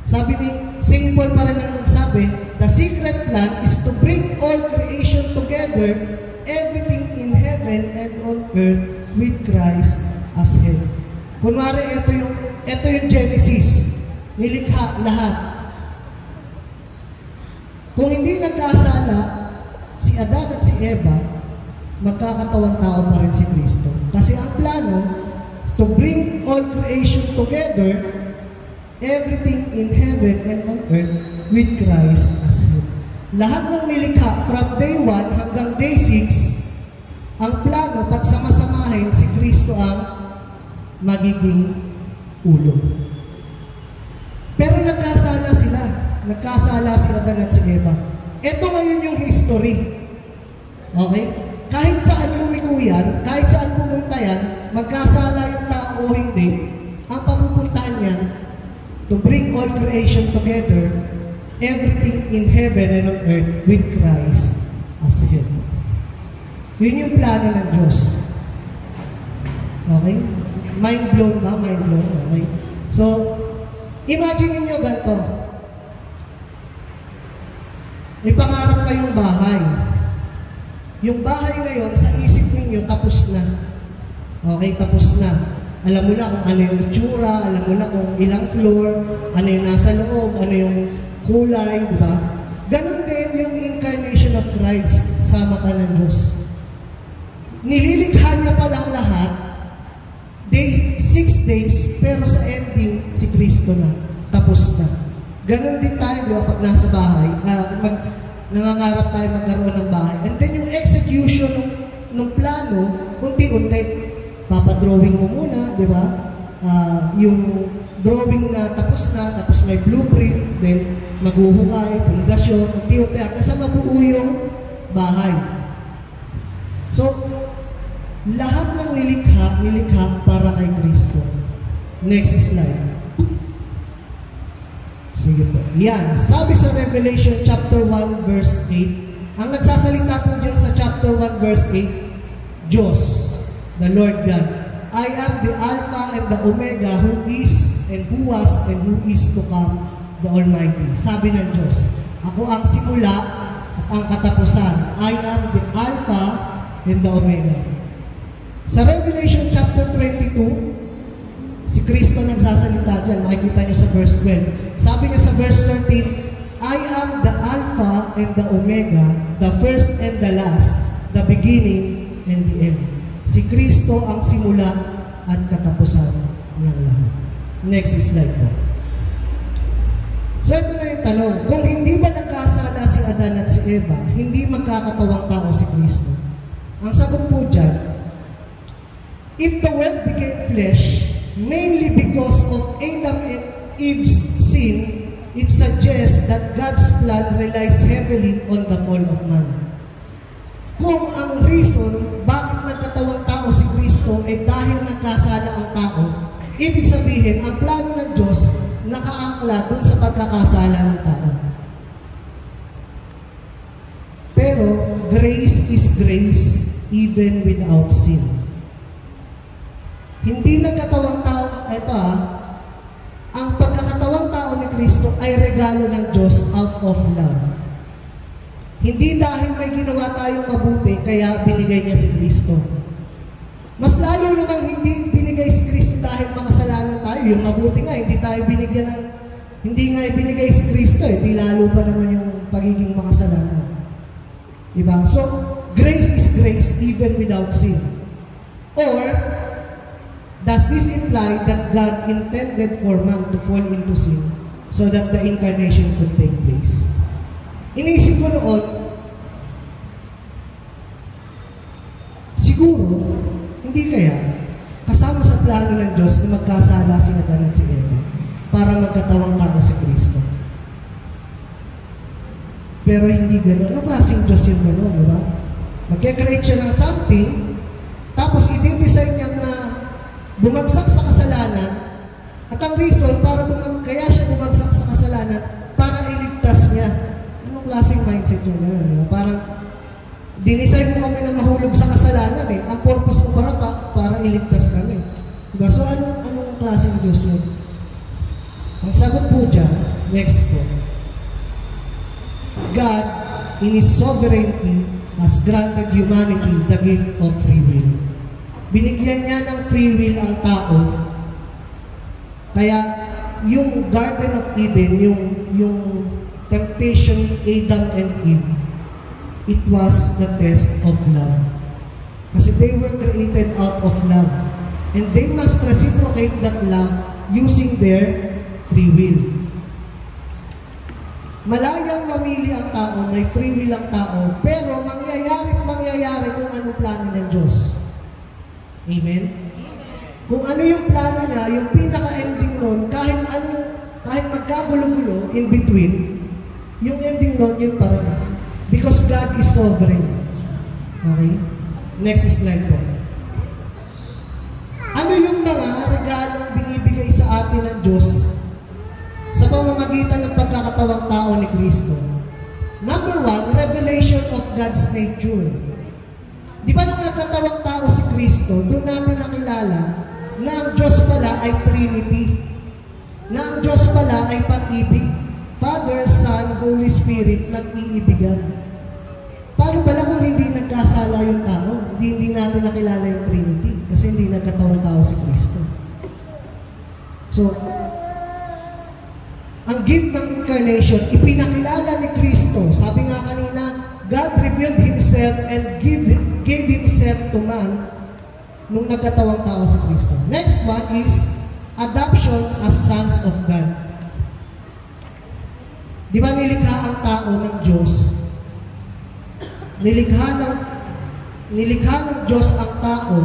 Sabi ni St. Paul pa rin ang nagsabi, the secret plan is to bring all creation together, everything in heaven and on earth, with Christ as head. Kunwari, ito yung Genesis. Nilikha lahat. Kung hindi nagkasala, si Adan at si Eva, magkakatawang tao pa rin si Kristo. Kasi ang plano, to bring all creation together, everything in heaven and on earth, with Christ as head. Lahat ng nilikha, from day 1 hanggang day 6, ang plano, pagsama-samahin, si Kristo ang magiging ulo. Pero nagkasala sila. Nagkasala si Adan at si Eva. Ito ngayon yung history. Okay? Kahit saan lumiko yan, kahit saan pumunta yan, magkasala yung tao o hindi, ang papupuntahan niyan, to bring all creation together, everything in heaven and on earth, with Christ as head. Yun yung plano ng Diyos. Okay? Mind blown ba? Mind blown. Okay? So, imagine niyo ganito. Ipangarap kayong bahay. Yung bahay na yon, sa isip ninyo, tapos na. Okay, tapos na. Alam mo na kung ano yung itsura, alam mo na kung ilang floor, ano yung nasa loob, ano yung kulay, di ba? Ganon din yung incarnation of Christ sa mata ng Diyos. Nililikha niya palang lahat, 6 days, pero sa ending, si Kristo na. Tapos na. Ganon din tayo, di ba, pag nasa bahay, nangangarap tayo magkaroon ng bahay. And then yung execution ng plano, unti-unti, papadrawing mo muna, di ba? Yung drawing na tapos may blueprint, then maghuhukay, pundasyon, unti-unti, hanggang sa mabuo yung bahay. So, lahat ng nilikha para kay Kristo. Next slide. Sige po. Yan. Sabi sa Revelation chapter 1 verse 8, ang nagsasalita po dyan sa chapter 1 verse 8, Diyos, the Lord God, I am the Alpha and the Omega, who is and who was and who is to come, the Almighty. Sabi ng Diyos, ako ang simula at ang katapusan. I am the Alpha and the Omega. Sa Revelation chapter 22, si Kristo nagsasalita dyan. Makikita niyo sa verse 12. Sabi niya sa verse 13, I am the Alpha and the Omega, the first and the last, the beginning and the end. Si Kristo ang simula at katapusan ng lahat. Next slide po. So ito na yung tanong. Kung hindi ba nagkasala si Adan at si Eva, hindi magkakatawang tao si Kristo? Ang sagot po dyan, if the Word became flesh, mainly because of Adam and Eve's sin, it suggests that God's plan relies heavily on the fall of man. Kung ang reason bakit nagkatawang tao si Kristo ay dahil nagkasala ang tao, ibig sabihin, ang plano ng Diyos nakaangkla dun sa pagkakasala ng tao. Pero, grace is grace even without sin. Hindi nagkatawang tao, ang pagkakatawang tao ni Kristo ay regalo ng Diyos out of love. Hindi dahil may ginawa tayong mabuti, kaya binigay niya si Kristo. Mas lalo namang hindi binigay si Kristo dahil makasalanan tayo. Yung mabuti nga, hindi nga ibinigay si Kristo, di lalo pa naman yung pagiging makasalanan. Diba? So, grace is grace even without sin. Or, does this imply that God intended for man to fall into sin so that the incarnation could take place? Iniisip ko noon, siguro, hindi kaya, kasama sa plano ng Diyos na magkasala si Adan at si Eva para magkatawang tao si Kristo. Pero hindi gano'n. Anong klaseng Diyos yung gano'n, di ba? Mag-create siya ng something, tapos i-design niya na bumagsak sa kasalanan, at ang reason kaya siya bumagsak sa kasalanan para iligtas niya. Anong klaseng mindset yun? Diba? Parang dinesign mo kami na mahulog sa kasalanan eh. Ang purpose mo para iligtas kami. Diba? So anong klaseng Diyos yun? Ang sagot po dyan, next po. God, in His sovereignty, has granted humanity the gift of free will. Binigyan niya ng free will ang tao. Kaya yung Garden of Eden, yung temptation ni Adam and Eve, it was the test of love. Kasi they were created out of love. And they must reciprocate that love using their free will. Malayang mamili ang tao, may free will ang tao, pero mangyayari kung anong plano ng Diyos. Amen? Kung ano yung plano niya, yung pinaka-ending nun, kahit magkagulo-gulo in between, yung ending nun, yun pa rin. Because God is sovereign. Okay? Next slide po. Ano yung mga regalong binibigay sa atin ng Diyos sa pamamagitan ng pagkakatawang tao ni Kristo? Number 1, revelation of God's nature. Di ba nung nagkatawang tao si Kristo, doon natin nakilala na ang Diyos pala ay Trinity. Na ang Diyos pala ay pag-ibig. Father, Son, Holy Spirit, nag-iibigan. Paano pala kung hindi nagkasala natin nakilala yung Trinity kasi hindi nagkatawang tao si Kristo. So, ang gift ng incarnation, ipinakilala ni Kristo. Sabi nga kanina, God revealed Himself and gave Himself to man nung nagkatawang tao si Kristo. Next one is adoption as sons of God. Di ba nilikha ang tao ng Diyos? Nilikha ng Diyos ang tao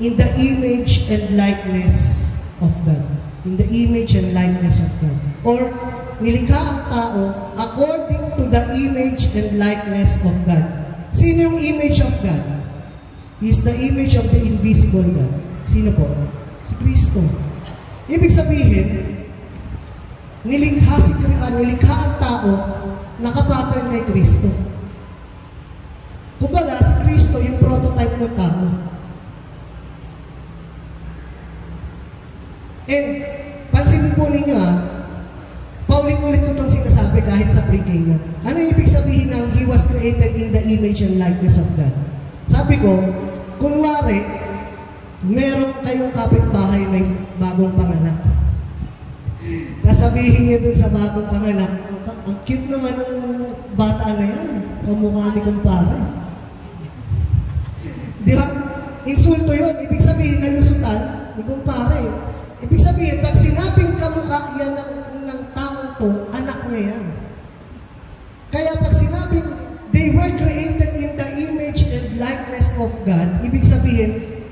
in the image and likeness of God. In the image and likeness of God. Or, nilikha ang tao according to the image and likeness of God. Sino yung image of God? He is the image of the invisible God. Sino po? Si Kristo. Ibig sabihin, nilikha ang tao nakapattern kay Kristo. Kumbaga, si Kristo yung prototype ng tao. And, pansinin po ninyo paulit-ulit ko itong sinasabi kahit sa pre-K na. Ano ibig sabihin ng He was created in the image and likeness of God? Sabi ko, kunwari, meron kayong kapitbahay na bagong panganak. Nasabihin niyo dun sa bagong panganak, ang cute naman ng bata na yan. Kamukha ni kumpara. Di ba? Insulto yun. Ibig sabihin, nalusutan ni kumpara eh. Ibig sabihin, pag sinabing kamukha yan ng taong to, anak niya yan. Kaya pag sinabing they were created in the image and likeness of God, ibig sabihin,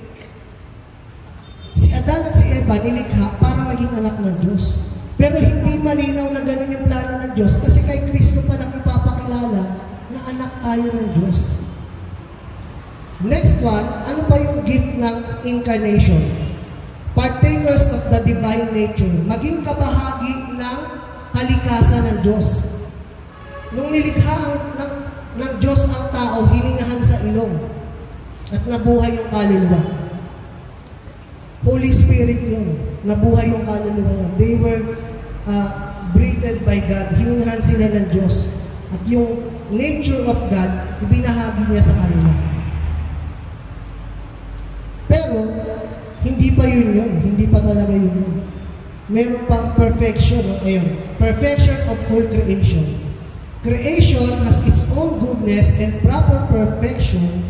si Adan at si Eva nilikha para maging anak ng Diyos. Pero hindi malinaw na ganun yung plano ng Diyos kasi kay Kristo pa lang ipapakilala na anak tayo ng Diyos. Next one, ano pa yung gift ng incarnation? Partakers of the divine nature. Maging kabahagi ng kalikasan ng Diyos. Nung nilikha ng Diyos ang tao, hiningahan sa ilong at nabuhay yung kaluluwa. Holy Spirit yun. Nabuhay yung kaluluwa. They were breathed by God. Hiningahan sila ng Diyos. At yung nature of God, ibinahagi niya sa kanila. Pero, hindi pa yun. Hindi pa talaga yun. Meron pang perfection. Ayun. Perfection of whole creation. Creation has its own goodness and proper perfection,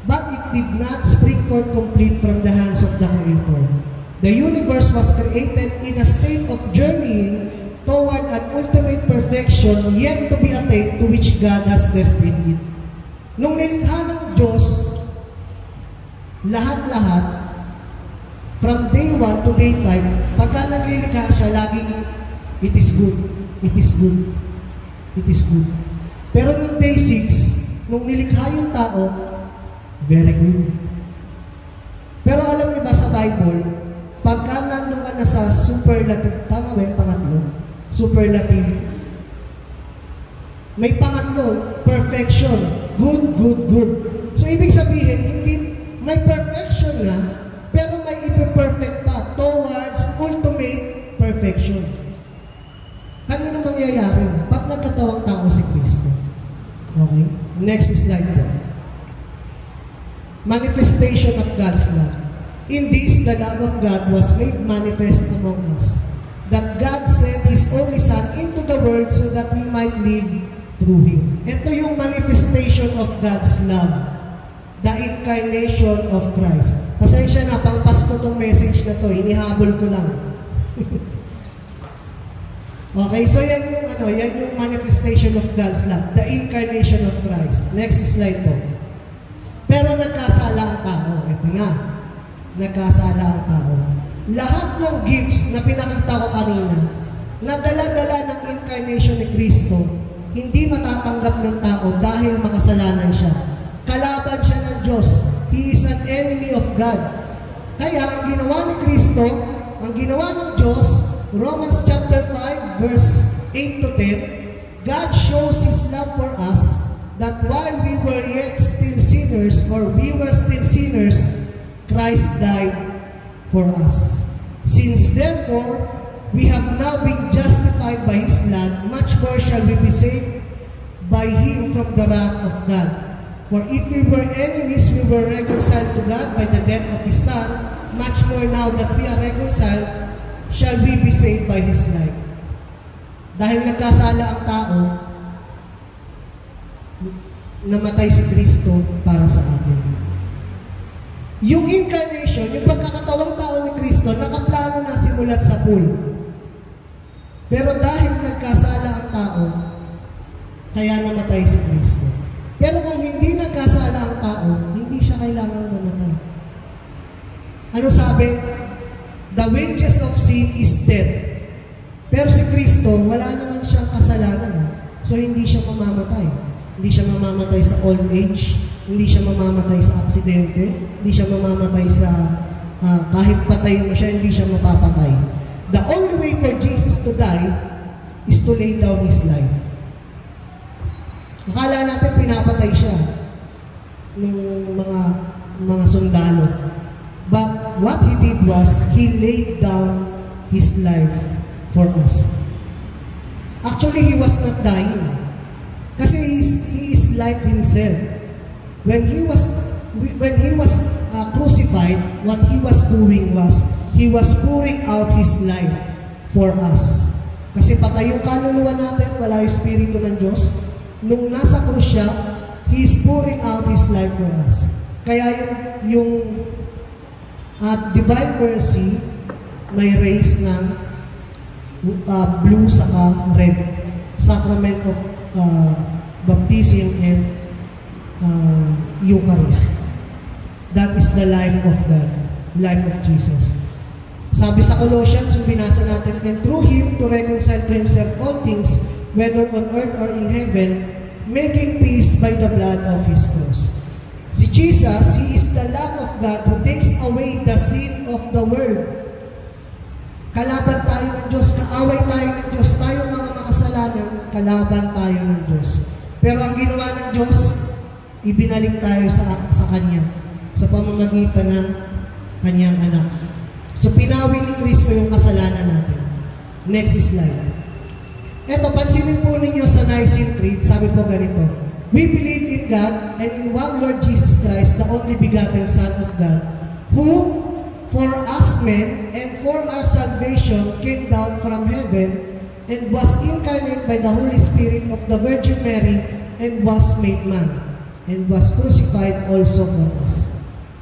but it did not spring forth complete from the hands of the Creator. The universe was created in a state of journeying toward an ultimate perfection yet to be attained, to which God has destined it. Nung nilikha ng Diyos, lahat-lahat, from day 1 to day 5, pagka naglilikha siya, laging, it is good, it is good, it is good. Pero nung day 6, nung nilikha yung tao, very good. Pero alam niyo ba sa Bible, pagka nandun ka na sa superlative, tama ba yung pangatlo? Superlative. May pangatlo, perfection. Good, good, good. So, ibig sabihin, hindi, may perfection na, pero may ipe-perfect pa towards ultimate perfection. Kanino mangyayari? Pag nagkatawang tao si Kristo. Okay? Next slide po. Manifestation of God's love. In this, the love of God was made manifest among us, that God sent His only Son into the world so that we might live through Him. Ito yung manifestation of God's love, the incarnation of Christ. Pasensya na, pang Pasko tong message na to, inihabol ko lang. Okay, so yan yung manifestation of God's love, the incarnation of Christ. Next slide po. Pero nagkasala ang tao. Ito na. Nagkasala ang tao. Lahat ng gifts na pinakita ko kanina, na dala-dala ng incarnation ni Kristo, hindi matatanggap ng tao dahil makasalanan siya. Kalaban siya ng Diyos. He is an enemy of God. Kaya ang ginawa ni Kristo, ang ginawa ng Diyos, Romans chapter 5, verse 8 to 10, God shows His love for us that while we were yet still sinners, or we were still sinners, Christ died for us. Since therefore, we have now been justified by His blood, much more shall we be saved by Him from the wrath of God. For if we were enemies, we were reconciled to God by the death of His Son. Much more now that we are reconciled, shall we be saved by His life. Dahil nagkasala ang tao, namatay si Kristo para sa atin. Yung incarnation, yung pagkakatawang tao ni Kristo, nakaplano na simulat sa pool. Pero dahil nagkasala ang tao, kaya namatay si Kristo. Pero kung hindi nagkasala ang tao, hindi siya kailangang mamatay. Ano sabi? The wages of sin is death. Pero si Kristo, wala naman siyang kasalanan. So hindi siya mamamatay. Hindi siya mamamatay sa old age, hindi siya mamamatay sa aksidente, hindi siya mamamatay sa kahit patay mo siya, hindi siya mapapatay. The only way for Jesus to die is to lay down His life. Akala natin pinapatay siya ng mga sundalo. But what He did was, He laid down His life for us. Actually, He was not dying. Kasi He is life Himself. When He was crucified, what He was doing was, He was pouring out His life for us. Kasi patay yung kaluluwa natin, wala yung Espiritu ng Diyos. Nung nasa krus siya, He is pouring out His life for us. Kaya yung divine mercy, may race ng blue saka red. Sacrament of baptism and Eucharist. That is the life of God, life of Jesus. Sabi sa Colossians, yung binasa natin, and through Him to reconcile to Himself all things, whether on earth or in heaven, making peace by the blood of His cross. Si Jesus, He is the Lamb of God who takes away the sin of the world. Kalaban tayo ng Diyos, kaaway tayo ng Diyos, tayo mga makasalanan, kalaban tayo ng Diyos. Pero ang ginawa ng Diyos, ibinalik tayo sa Kanya, sa pamamagitan ng Kanyang anak. So pinawi ni Kristo yung kasalanan natin. Next slide. Eto, pansinin po ninyo sa Nicene Creed, sabi po ganito, we believe in God and in one Lord Jesus Christ, the only begotten Son of God, who, for us men and for our salvation, came down from heaven and was incarnate by the Holy Spirit of the Virgin Mary and was made man and was crucified also for us.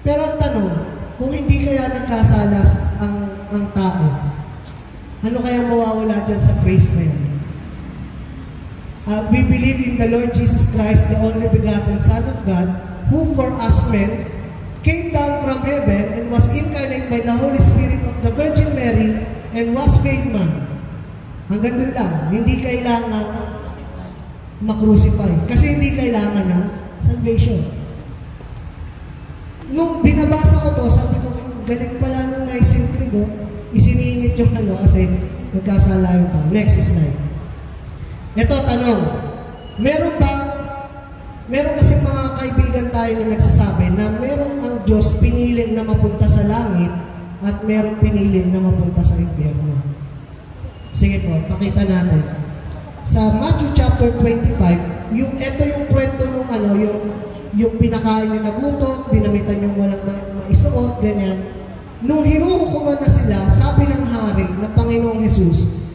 Pero ang tanong, kung hindi kaya nagkasalas ang tao, ano kaya mawawala dyan sa phrase na yan? We believe in the Lord Jesus Christ, the only begotten Son of God, who for us men came down from heaven and was incarnate by the Holy Spirit of the Virgin Mary and was made man. Hanggang dun lang, hindi kailangan makrucify. Kasi hindi kailangan ng salvation. Nung binabasa ko to, sabi ko, galing pala nung Nicene Creed, isiningit yung kasi nagkasala yung pa. Next slide. Ito, tanong. Meron kasi mga kaibigan tayo na nagsasabi na meron ang Diyos pinili na mapunta sa langit at meron pinili na mapunta sa impyerno. Sige po, pakita natin. Sa Matthew chapter 25, ito yung kwento nung yung pinakain na nagutom, dinamitan yung walang maisuot, ganyan. Nung hinuhukuman na sila, sabi ng hari na Panginoong Jesus,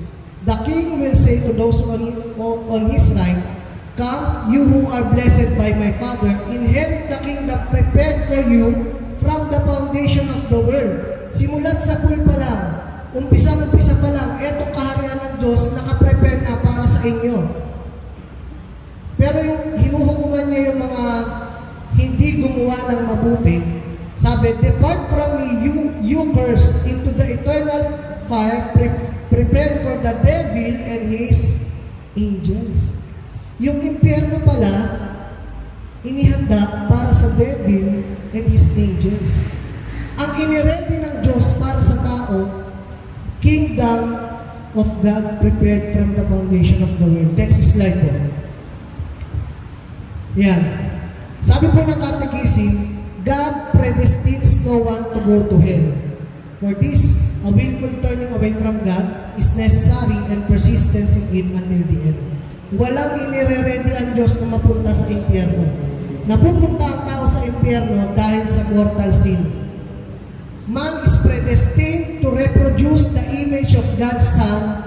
the king will say to those on his right, come, you who are blessed by my Father, inherit the kingdom prepared for you from the foundation of the world. Simulat sa pool pa lang, umpisa pa lang, etong kaharian ng Diyos, nakaprepare na para sa inyo. Pero yung hinuhukuman niya yung mga hindi gumawa ng mabuti, sabi, depart from me, you cursed, into the eternal fire, prepared for the devil and his angels. Yung impyerno pala, inihanda para sa devil and his angels. Ang iniredy ng Diyos para sa tao, kingdom of God prepared from the foundation of the world. Next slide po. Yan. Sabi po ng Catechism, God predestines no one to go to hell. For this, a willful turning away from God is necessary and persistence in it until the end. Walang inire-ready ang Diyos na mapunta sa impyerno. napupunta ang tao sa impyerno dahil sa mortal sin. Man is predestined to reproduce the image of God's Son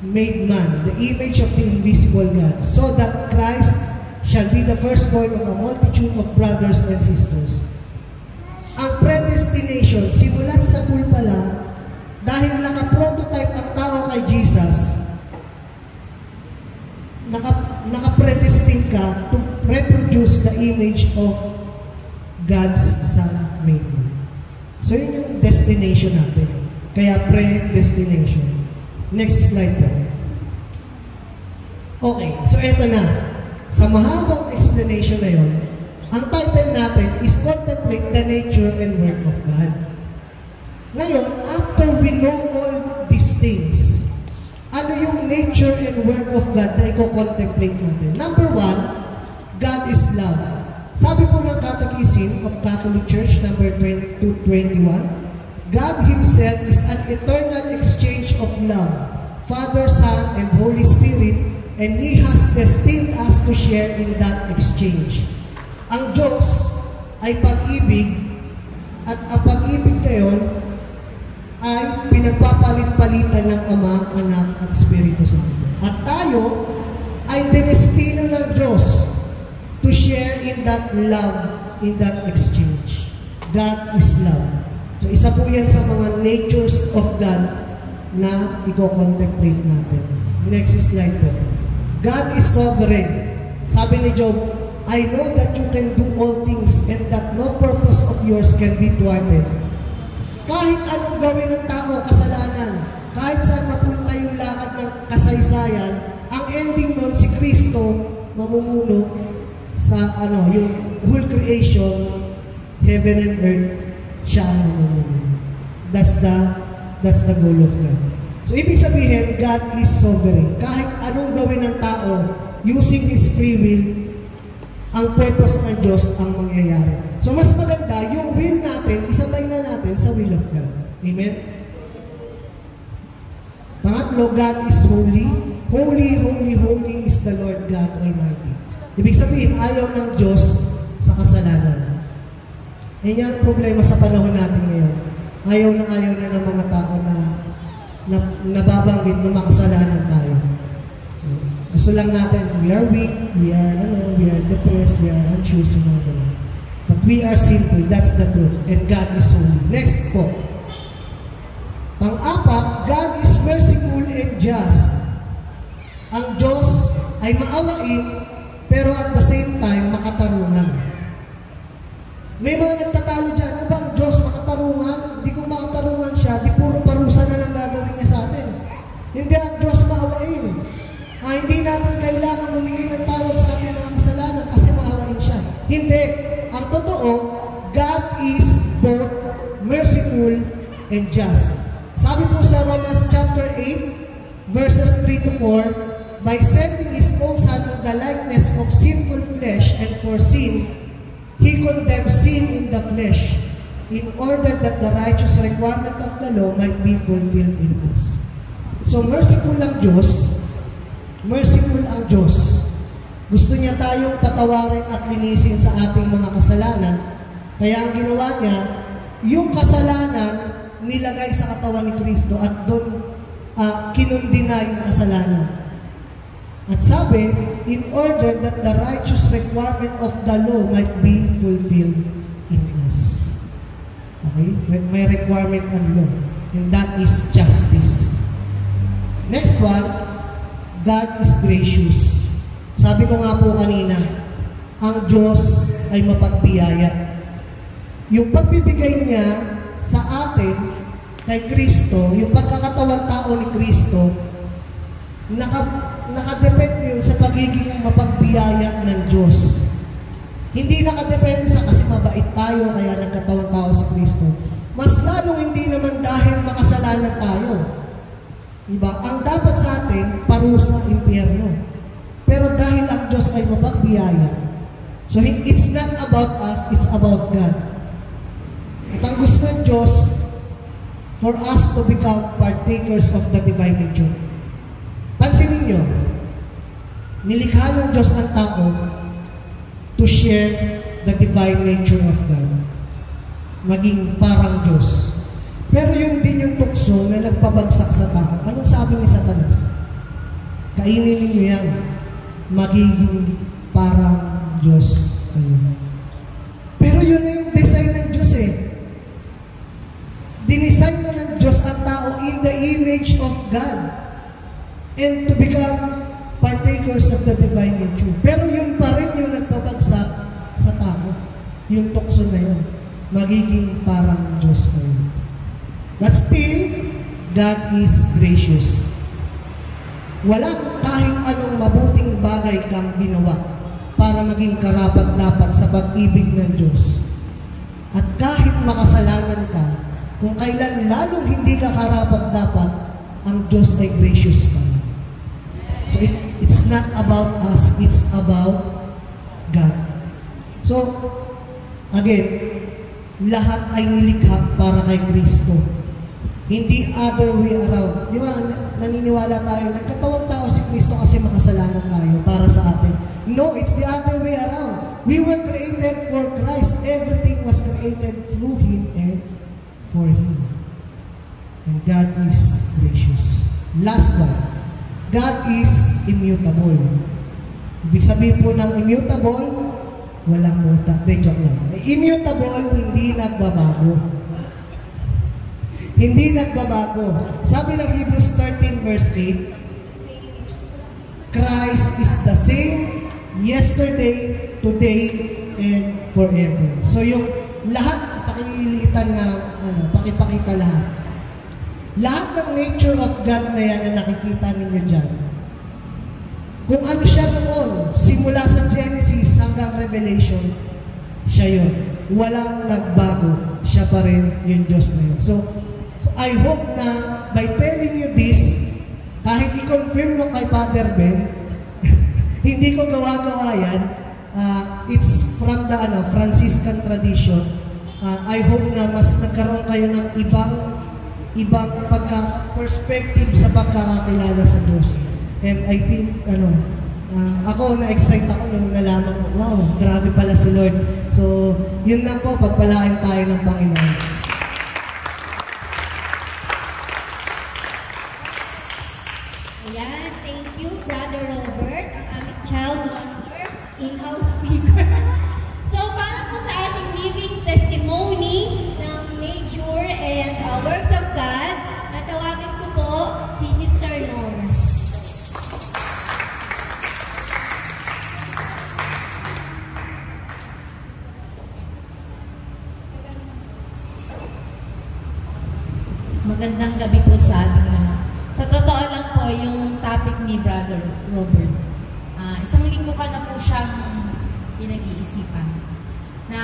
made man, the image of the invisible God, so that Christ shall be the firstborn of a multitude of brothers and sisters. Ang predestination, simulat sa pool pa lang, dahil naka-prototype ang tao kay Jesus, naka-predestined ka to reproduce the image of God's Son made man. So yun yung destination natin. Kaya predestination. Next slide po. Okay, so eto na. Sa mahabang explanation na yun, ang title natin is Contemplate the Nature and Work of God. Ngayon, after we know all these things, ano yung nature and work of God na i-contemplate natin? Number one, God is love. Sabi po ng Catechism of Catholic Church, number 221, God Himself is an eternal exchange of love, Father, Son, and Holy Spirit, and He has destined us to share in that exchange. Ang Diyos ay pag-ibig, at ang pag-ibig ngayon ay pinagpapalit-palitan ng Ama, Anak, at Espiritu Santo. At tayo ay dinestino ng Diyos to share in that love, in that exchange. God is love. So isa po yan sa mga natures of God na i-contemplate natin. Next slide po. God is sovereign. Sabi ni Job, I know that you can do all things and that no purpose of yours can be thwarted. Kahit anong gawin ng tao, kasalanan, kahit saan mapunta yung lakad ng kasaysayan, ang ending nun, si Kristo mamumuno sa yung whole creation, heaven and earth, siya ang mamumuno. That's the goal of God. So, ibig sabihin, God is sovereign. Kahit anong gawin ng tao, using His free will, ang purpose ng Diyos ang mangyayari. So, mas maganda, yung will natin, isabay na natin sa will of God. Amen? Pangatlo, God is holy. Holy, holy, holy is the Lord God Almighty. Ibig sabihin, ayaw ng Diyos sa kasalanan. Yan yung problema sa panahon natin ngayon. Ayaw na ng mga tao na nababanggit na makasalanan tayo. Gusto lang natin, we are weak, we are depressed, we are anxious, and all that. But we are sinful, that's the truth. And God is holy. Next po. Pang-apat, God is merciful and just. Ang Diyos ay maawain, pero at the same time, makatarungan. May mga nagtatalo dyan, ano ba ang Diyos makatarungan? Hindi kung makatarungan siya, di puro parusa na lang gagawin niya sa atin. Hindi ang Diyos maawain. Hindi natin kailangan humingi ng tawad sa ating mga kasalanan kasi maawain siya. Hindi. Ang totoo, God is both merciful and just. Sabi po sa Romans chapter 8, verses 3 to 4, by sending His own Son in the likeness of sinful flesh and for sin, He condemned sin in the flesh, in order that the righteous requirement of the law might be fulfilled in us. So merciful ang Diyos. Merciful ang Diyos. Gusto niya tayong patawarin at linisin sa ating mga kasalanan. Kaya ang ginawa niya, yung kasalanan nilagay sa katawan ni Kristo at doon kinundina yung kasalanan. At sabi, in order that the righteous requirement of the law might be fulfilled in us. Okay? May requirement ang law. And that is justice. Next one, God is gracious. Sabi ko nga po kanina, ang Diyos ay mapagbiyaya. Yung pagbibigay niya sa atin kay Kristo, yung pagkakatawang tao ni Kristo, nakadepende yun sa pagiging mapagbiyaya ng Diyos. Hindi nakadepende sa kasi mabait tayo kaya nagkatawang tao sa Kristo. Mas lalong hindi naman dahil makasalanan tayo. Diba? Ang dapat sa atin, parusa, impyerno. Pero dahil ang Diyos ay mapagbiyaya, so it's not about us, it's about God. At ang gusto ng Diyos, for us to become partakers of the divine nature. Pansinin nyo, nilikha ng Diyos ang tao to share the divine nature of God. Maging parang Diyos. Pero yun din yung tukso na nagpabagsak sa tao. Anong sabi ni Satanas? Kainin ninyo yan. Magiging parang Diyos kayo. Pero yun na yung design ng Diyos eh. Dinisign na ng Diyos ang tao in the image of God and to become partakers of the divine nature. Pero yun pa rin yung nagpabagsak sa tao. Yung tukso na yun. Magiging parang Diyos kayo. But still, God is gracious. Walang kahit anong mabuting bagay kang ginawa para maging karapat-dapat sa pag-ibig ng Diyos. At kahit makasalanan ka, kung kailan lalong hindi ka karapat-dapat, ang Diyos ay gracious pa. So it's not about us, it's about God. So, again, lahat ay nilikha para kay Kristo. Hindi other way around. Di ba, naniniwala tayo, nagkatawang tao si Kristo kasi makasalanan tayo para sa atin. No, it's the other way around. We were created for Christ. Everything was created through Him and for Him. And God is gracious. Last one, God is immutable. Ibig sabihin po ng immutable, walang muta. Joke lang. Immutable, hindi nagbabago. Hindi nagbabago. Sabi ng Hebrews 13 verse 8, Christ is the same yesterday, today, and forever. So yung lahat, pakilitan na, pakipakita lahat. Lahat ng nature of God na yan na nakikita ninyo dyan, kung ano siya noon, simula sa Genesis hanggang Revelation, siya yun. Walang nagbago. Siya pa rin yung Diyos na yun. So, I hope na by telling you this, kahit i-confirm mo kay Father Ben, hindi ko gawa-gawa yan. It's from the Franciscan tradition. I hope na mas nagkaroon kayo ng ibang perspective sa pagkakakilala sa Diyos. And I think, ako na-excite ako nung nalaman ko, wow, grabe pala si Lord. So, yun lang po, pagpalain tayo ng Panginoon. Ayan, thank you, Brother Robert, ang aming child wonder, in-house speaker. So, para po sa ating living testimony ng nature and works of God, natawagin ko po si Sister Nora. Magandang gabi po sa ating lahat. Sa totoo lang po, yung topic ni Brother Robert, isang linggo ka na po siyang pinag-iisipan na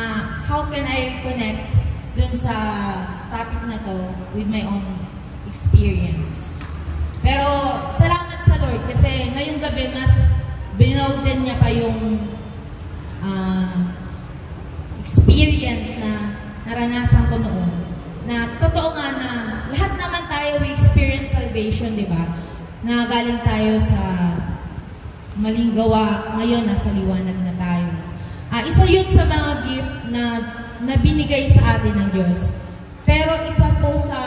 how can I connect dun sa topic na to with my own experience. Pero salamat sa Lord kasi ngayong gabi mas binawden niya pa yung experience na naranasan ko noon. Na totoo nga na lahat naman tayo we experience salvation, di ba? Na galing tayo sa maling gawa, ngayon nasa liwanag na tayo. Isa yun sa mga gift na binigay sa atin ng Diyos. Pero isa po sa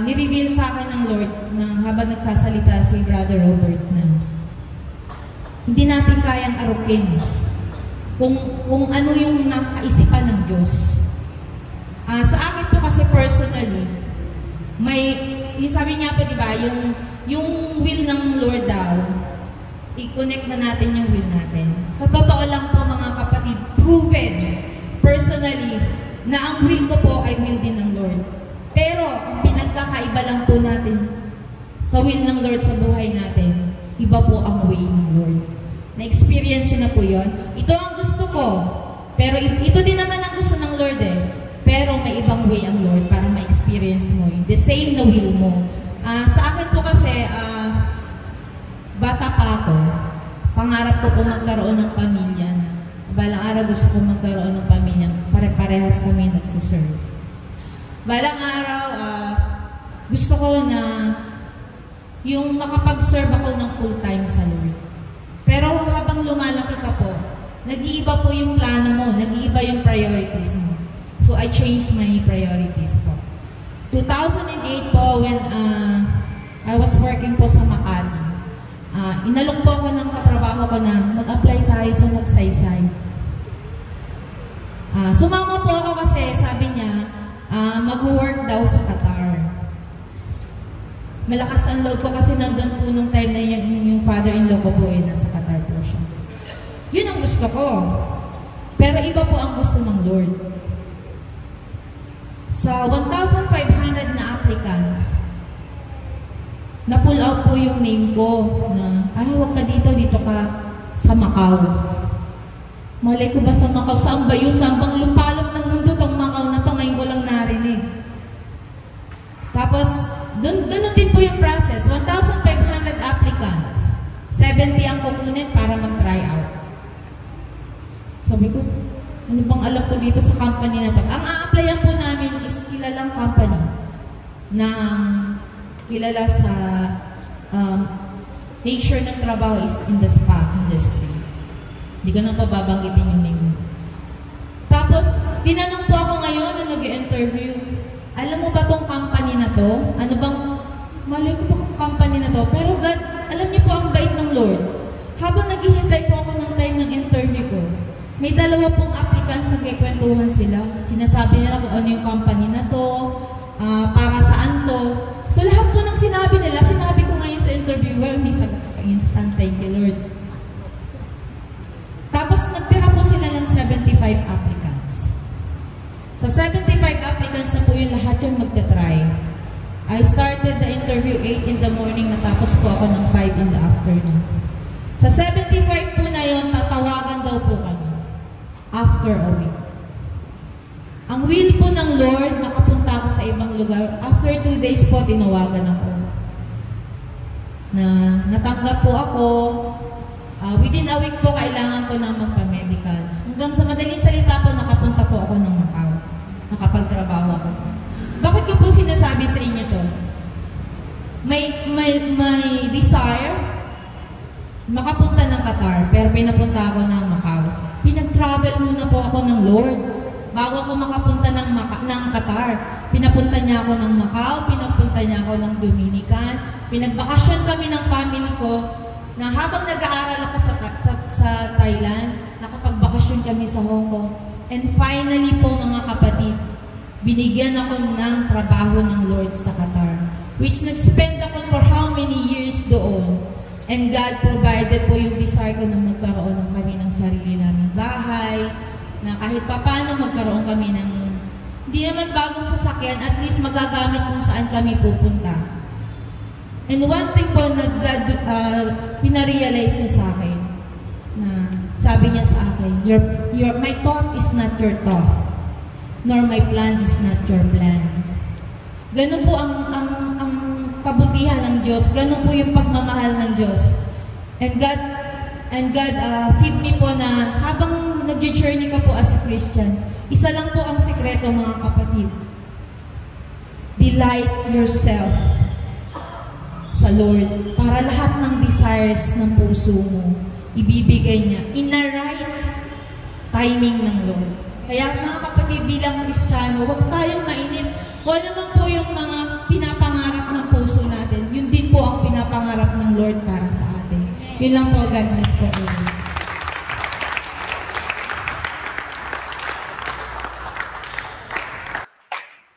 nireveal sa akin ng Lord na habang nagsasalita si Brother Robert na hindi natin kayang arukin kung ano yung nakaisipan ng Diyos. Sa akin po kasi personally, yung sabi niya po, di ba, yung will ng Lord daw, i-connect na natin yung will natin. Sa totoo lang po mga kapatid, proven personally na ang will ko po ay will din ng Lord. Pero ang pinagkakaiba lang po natin sa will ng Lord sa buhay natin, iba po ang way ng Lord. Na-experience na po yon. Ito ang gusto ko, pero ito din naman ang gusto ng Lord eh. Pero may ibang way ang Lord para ma-experience mo the same na will mo. Sa akin po kasi, bata pa ako, pangarap ko po magkaroon ng pamilya. Balang araw gusto ko magkaroon ng pamilya. Pare-parehas kami nagsiserve. Balang araw, gusto ko na yung makapag-serve ako ng full-time sa Lord. Pero habang lumalaki ka po, nag-iiba po yung plano mo, nag-iiba yung priorities mo. So, I changed my priorities po. 2008 po, when I was working po sa Makati, inalok po ako ng katrabaho ko na mag-apply tayo sa Magsaysay. Sumama po ako kasi sabi niya, mag-work daw sa Qatar. Malakas ang loob ko kasi nandun po nung time na yung father-in-law ko po nasa Qatar po siya. Yun ang gusto ko. Pero iba po ang gusto ng Lord. Sa 1,500 na applicants, na-pull out po yung name ko na, huwag ka dito ka sa Macau. Malay ko ba sa Macau? Saan ba yun? Saan bang lupalop ng mundo tong Macau na to? Ngayon ko lang narinig. Tapos, ganun din po yung process. 1,500 applicants. 70 ang kukunin para mag-try out. Sabi ko, ano bang alam ko dito sa company na to? Ang a-applyan po namin is kilalang company na kilala sa nature ng trabaho is in the spa industry. Hindi ko nang pababanggitin yung name. Tapos, tinanong po ako ngayon nung nag-interview, alam mo ba tong company na to? Ano bang, malay ko ba kung company na to? Pero God, alam niyo po ang bait ng Lord. Habang naghihintay po ako ng time ng interview ko, may dalawa pong applicants nagkikwentuhan sila. Sinasabi nila kung ano yung company na to, para saan to. So lahat po ng sinabi nila, sinabi ko ngayon sa interviewer, may sagot ka instant, thank you Lord. Tapos nagtira po sila ng 75 applicants. Sa 75 applicants na po yung lahat yung magta-try. I started the interview 8 in the morning, natapos po ako ng 5 in the afternoon. Sa 75 po na yun, tatawagan daw po kami after a week. Ang will po ng Lord, makapunta ako sa ibang lugar. After 2 days po, tinawagan ako. Na natanggap po ako. Within a week po, kailangan ko na magpa-medical. Hanggang sa madaling salita po, nakapunta po ako ng Macau. Nakapagtrabaho ako. Bakit ko po sinasabi sa inyo to? May desire makapunta ng Qatar, pero pinapunta ako ng Macau. Pinag-travel muna po ako ng Lord. Bago ako makapunta ng Qatar, pinapunta niya ako ng Macau, pinapunta niya ako ng Dominican, pinagbakasyon kami ng family ko, na habang nag-aaral ako sa Thailand, nakapagbakasyon kami sa Hong Kong. And finally po mga kapatid, binigyan ako ng trabaho ng Lord sa Qatar, which nag-spend ako for how many years doon. And God provided po yung desire ko na magkaroon ng kami ng sarili naming bahay, na kahit papano magkaroon kami ng, hindi naman bagong sasakyan, at least magagamit kung saan kami pupunta. And one thing po na God pinarealize niya sa akin, na sabi niya sa akin, my thought is not your thought, nor my plan is not your plan. Ganun po ang kabutihan ng Diyos, ganun po yung pagmamahal ng Diyos. And God feed me po na habang nag-journey ka po as Christian, isa lang po ang sikreto mga kapatid. Delight yourself sa Lord para lahat ng desires ng puso mo, ibibigay niya in the right timing ng Lord. Kaya mga kapatid, bilang Kristiyano, huwag tayong mainip. Kung ano man po yung mga pinapangarap ng puso natin, yun din po ang pinapangarap ng Lord para sa atin. Yun lang po, God bless po.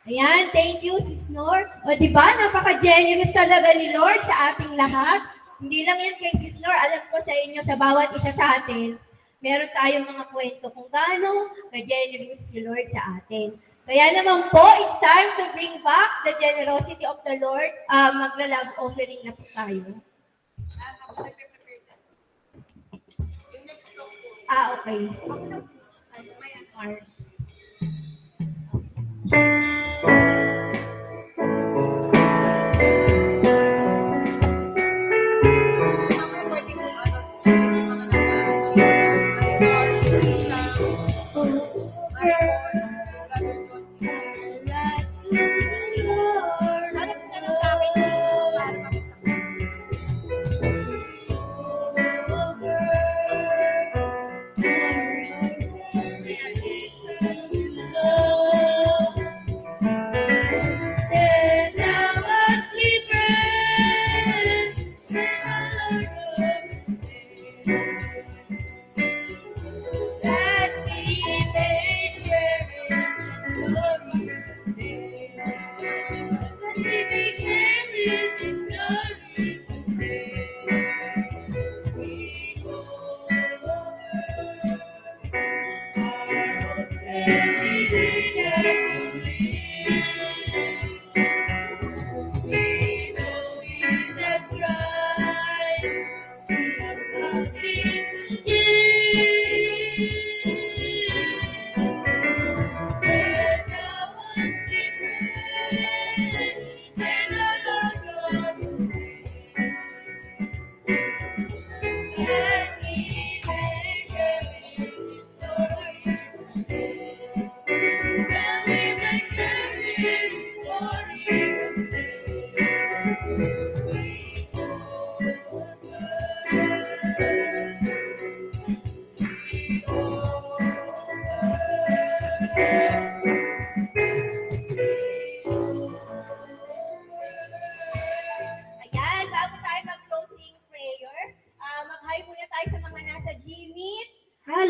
Ayan, thank you, Sis Nor. O diba, napaka-generous talaga ni Lord sa ating lahat. Hindi lang yan kay Sis Nor, alam ko sa inyo, sa bawat isa sa atin, meron tayong mga kwento kung gaano ka-generous si Lord sa atin. Kaya naman po, it's time to bring back the generosity of the Lord. Magla-love offering na po tayo. Okay.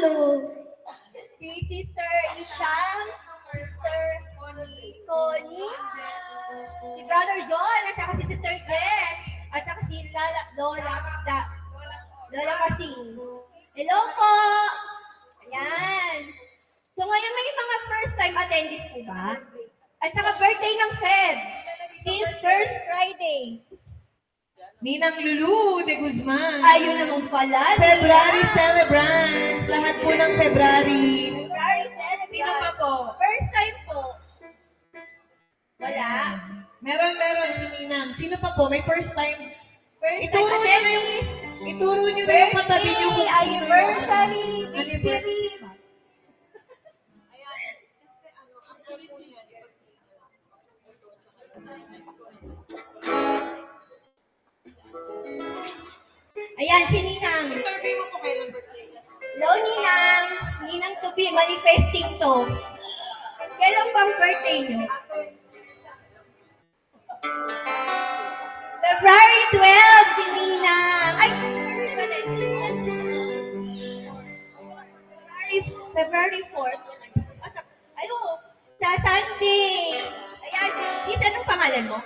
Lulu, si Sister Ishang, Sister Connie, si Brother John, at saka si Sister Jess, at saka si Lola Kasing. Hello po! Ayan. So ngayon may mga first time attendees po ba? At saka birthday ng Feb. Since first Friday. Ninang Lulu de Guzman. Ayun naman pala. February celebrants. Lahat po ng February. February celebrant. Sino pa po? First time po. Wala. Meron si Ninang. Sino pa po? May first time. First time attendees. Ituro nyo na yung katabi nyo kung sino. Anniversary. Victory. Ayan, si Ninang. Hello, Ninang. Ninang to be manifesting to. Kailan bang birthday niyo? February 12, si Ninang. Ay, February 4th. Ayo, sa Sunday. Ayan, sis, anong pangalan mo?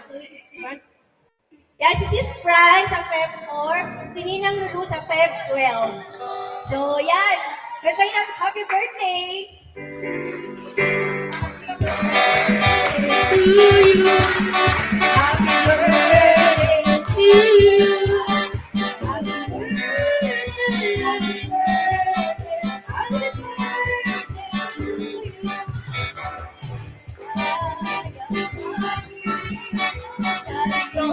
Yan, si Sis Fran sa Feb 4, si Ninang Lulu sa Feb 12. So, yan. Happy birthday! To you. Happy birthday to you. Happy birthday, happy birthday, happy birthday to you.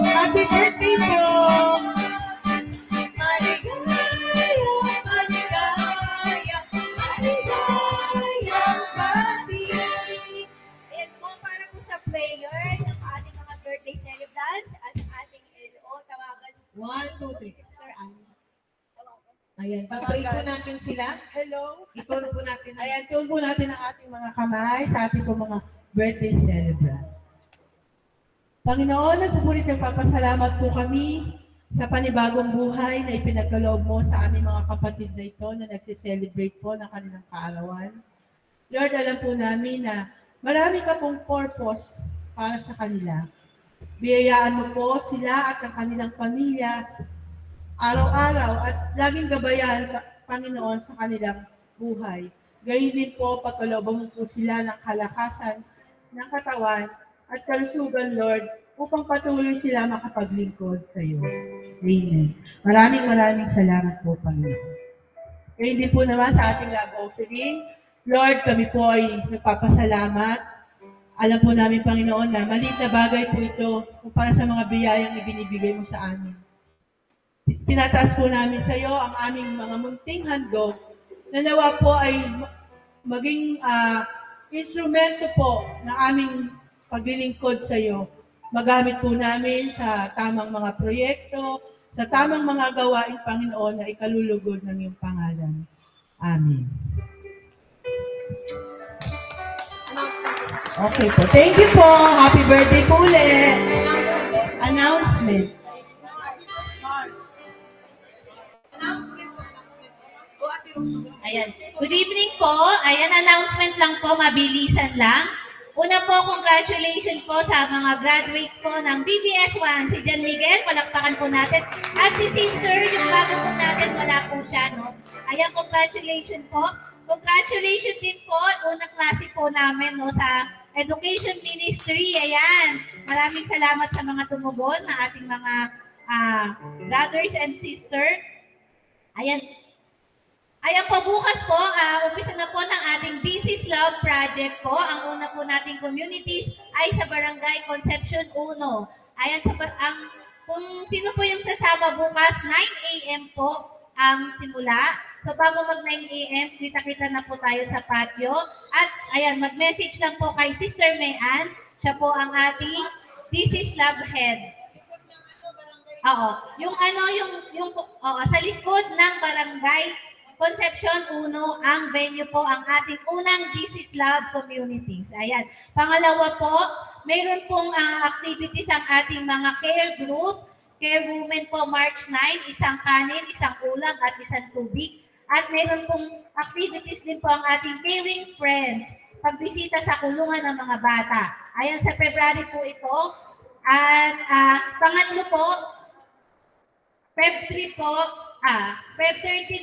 Happy birthday po! Ayan po, para po sa prayers ng ating mga birthday celebrants at ating LO, tawagan 1, 2, 3. si Sister Anne. Ayan, pag-pray po natin sila. Hello. Ituro po natin. Ayan, tuon po natin ang ating mga kamay sa ating po mga birthday celebrant. Panginoon, nagpupulit ng papasalamat po kami sa panibagong buhay na ipinagkaloob mo sa aming mga kapatid na ito na nagsiselebrate po ng kanilang kaarawan. Lord, alam po namin na marami ka pong purpose para sa kanila. Biyayaan mo po sila at ang kanilang pamilya araw-araw at laging gabayan, Panginoon, sa kanilang buhay. Gayun din po, pagkalooban mo po sila ng kalakasan ng katawan at kalusugan, Lord, upang patuloy sila makapaglingkod sa iyo. Amen. Maraming salamat po, Panginoon. Gayun din po naman sa ating love offering, Lord, kami po ay nagpapasalamat. Alam po namin, Panginoon, na maliit na bagay po ito para sa mga biyayang ibinibigay mo sa amin. Tinataas po namin sa iyo ang aming mga munting handog na nawa po ay maging instrumento po ng aming paglilingkod sa iyo. Magamit po namin sa tamang mga proyekto, sa tamang mga gawain, Panginoon, na ikalulugod ng iyong pangalan. Amen. Okay po. Thank you po. Happy birthday po ulit. Announcement. Ayan. Good evening po. Ayan, announcement lang po, mabilisan lang. Una po, congratulations po sa mga graduates po ng BBS 1. Si John Miguel, palakpakan po natin. At si Sister, yung bago po natin, wala po siya, no? Ayan, congratulations po. Congratulations din po, unang klase po namin, no, sa Education Ministry. Ayan, maraming salamat sa mga tumugon na ating mga brothers and sisters. Ayan. Ayan po, bukas po, umpisa na po ng ating This is Love Project po. Ang una po nating communities ay sa Barangay Concepcion 1. Ayan, kung sino po yung sasama bukas, 9 a.m. po ang simula. So bago mag 9 a.m., kita-kita na po tayo sa patio. At ayan, mag-message lang po kay Sister Mayan. Siya po ang ating This is Love Head. Oo. Sa likod ng Barangay Concepcion 1, ang venue po, ang ating unang This is Love Communities. Ayan. Pangalawa po, mayroon pong activities ang ating mga care group. Care women po, March 9, isang kanin, isang ulam, at isang tubig. At meron pong activities din po ang ating caring friends, pagbisita sa kulungan ng mga bata. Ayan, sa February po ito. At pangatlo po, Feb 13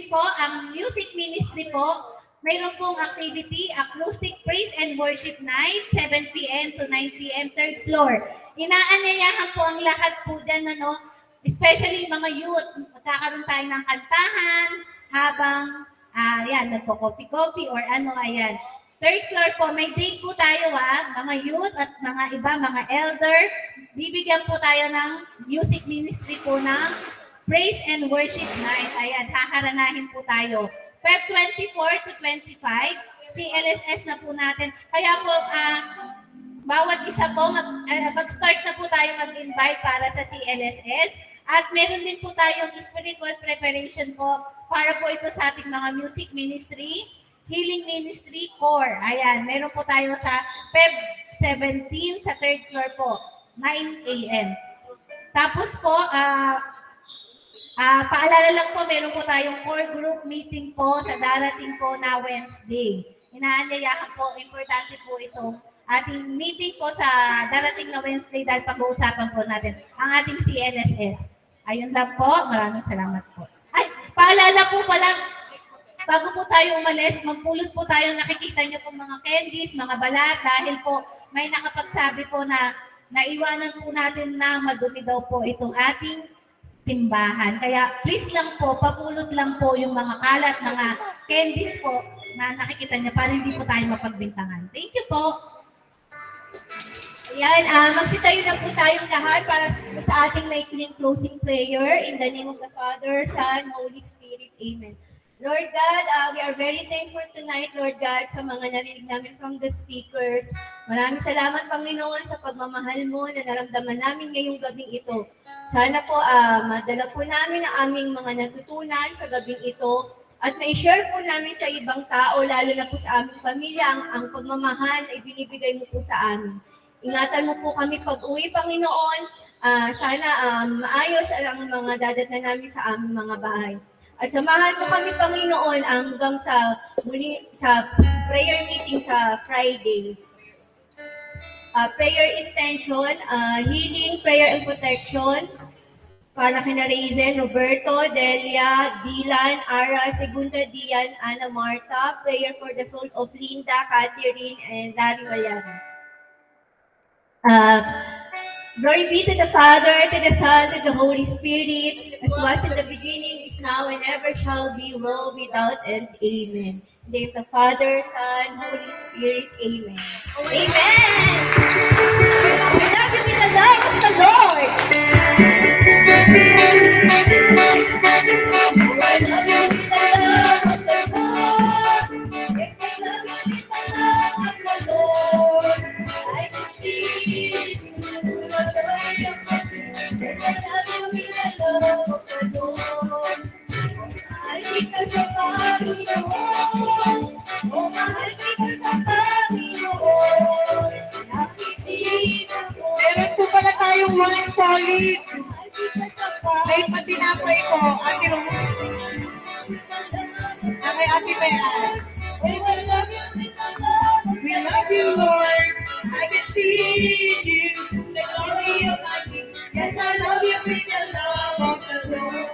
po, ang music ministry po, mayroon pong activity, acoustic praise and worship night, 7 p.m. to 9 p.m. 3rd floor. Inaanyayahan po ang lahat po dyan, especially mga youth. Magkakaroon tayo ng kantahan habang nagko-coffee or ayan. 3rd floor po, may date po tayo mga youth at mga iba, mga elder. Bibigyan po tayo ng music ministry po ng praise and worship night. Ayan, haharanahin po tayo. Feb 24 to 25, CLSS na po natin. Kaya po, bawat isa po, mag-start na po tayo mag-invite para sa CLSS. At meron din po tayong spiritual preparation po para po ito sa ating mga music ministry, healing ministry, core. Ayan, meron po tayo sa Feb 17 sa 3rd floor po, 9 a.m. Tapos po, paalala lang po, meron po tayong core group meeting po sa darating po na Wednesday. Inaanyayahan po, importante po itong ating meeting po sa darating na Wednesday dahil pag-uusapan po natin ang ating CLSS. Ayun lang po, maraming salamat po. Ay, paalala po pala, bago po tayo umalis, magpulot po tayo, nakikita niyo po mga candies, mga balat, dahil po may nakapagsabi po na naiwanan po natin na madumi daw po itong ating simbahan. Kaya please lang po, papulot lang po yung mga kalat, mga candies po na nakikita niya para hindi po tayo mapagbintangan. Thank you po. Ayan, magsitayo na po tayong lahat para sa ating maikling closing prayer. In the name of the Father, Son, Holy Spirit. Amen. Lord God, we are very thankful tonight, Lord God, sa mga narinig namin from the speakers. Maraming salamat, Panginoon, sa pagmamahal mo na naramdaman namin ngayong gabing ito. Sana po madala po namin ang aming mga natutunan sa gabing ito at ma-share po namin sa ibang tao, lalo na po sa aming pamilya, ang pagmamahal na ibinibigay mo po sa amin. Ingatan mo po kami pag-uwi, Panginoon. Sana maayos ang mga dadatnan namin sa aming mga bahay. At samahan mo kami, Panginoon, hanggang sa prayer meeting sa Friday. Prayer intention, healing, prayer and protection para kina Raizen, Roberto, Delia, Dylan, Ara, Segunda, Dian, Ana Marta. Prayer for the soul of Linda, Catherine, and Dari Valero. Glory be to the Father, to the Son, to the Holy Spirit, as was in the beginning, is now, and ever shall be, world without end. Amen. In the name of the Father, Son, Holy Spirit. Amen. Amen. We love you in the love of the Lord. I love you in the love of the Lord. If I love you in the love of the Lord, I can see Meron po pala tayong one solid. Late pa tinapay ko, Ate Rose. Kay Ate Bea. We love you, Lord. I can see you, the glory of my King. Yes, I love you in the love of the Lord.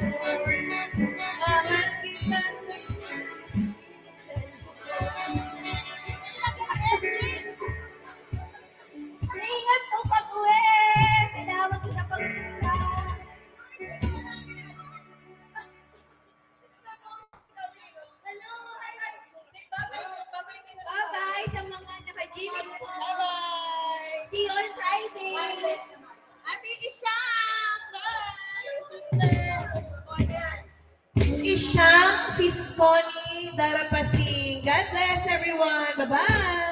Mahal kita sa Ingat po pag-uwi! Tinawag kita pag-uwi! Bye-bye sa mga naka-gyming po! Bye-bye! See you on Friday! Ate Ishang! Bye! Ishang, Sis Connie, Darapasing. God bless everyone. Bye-bye.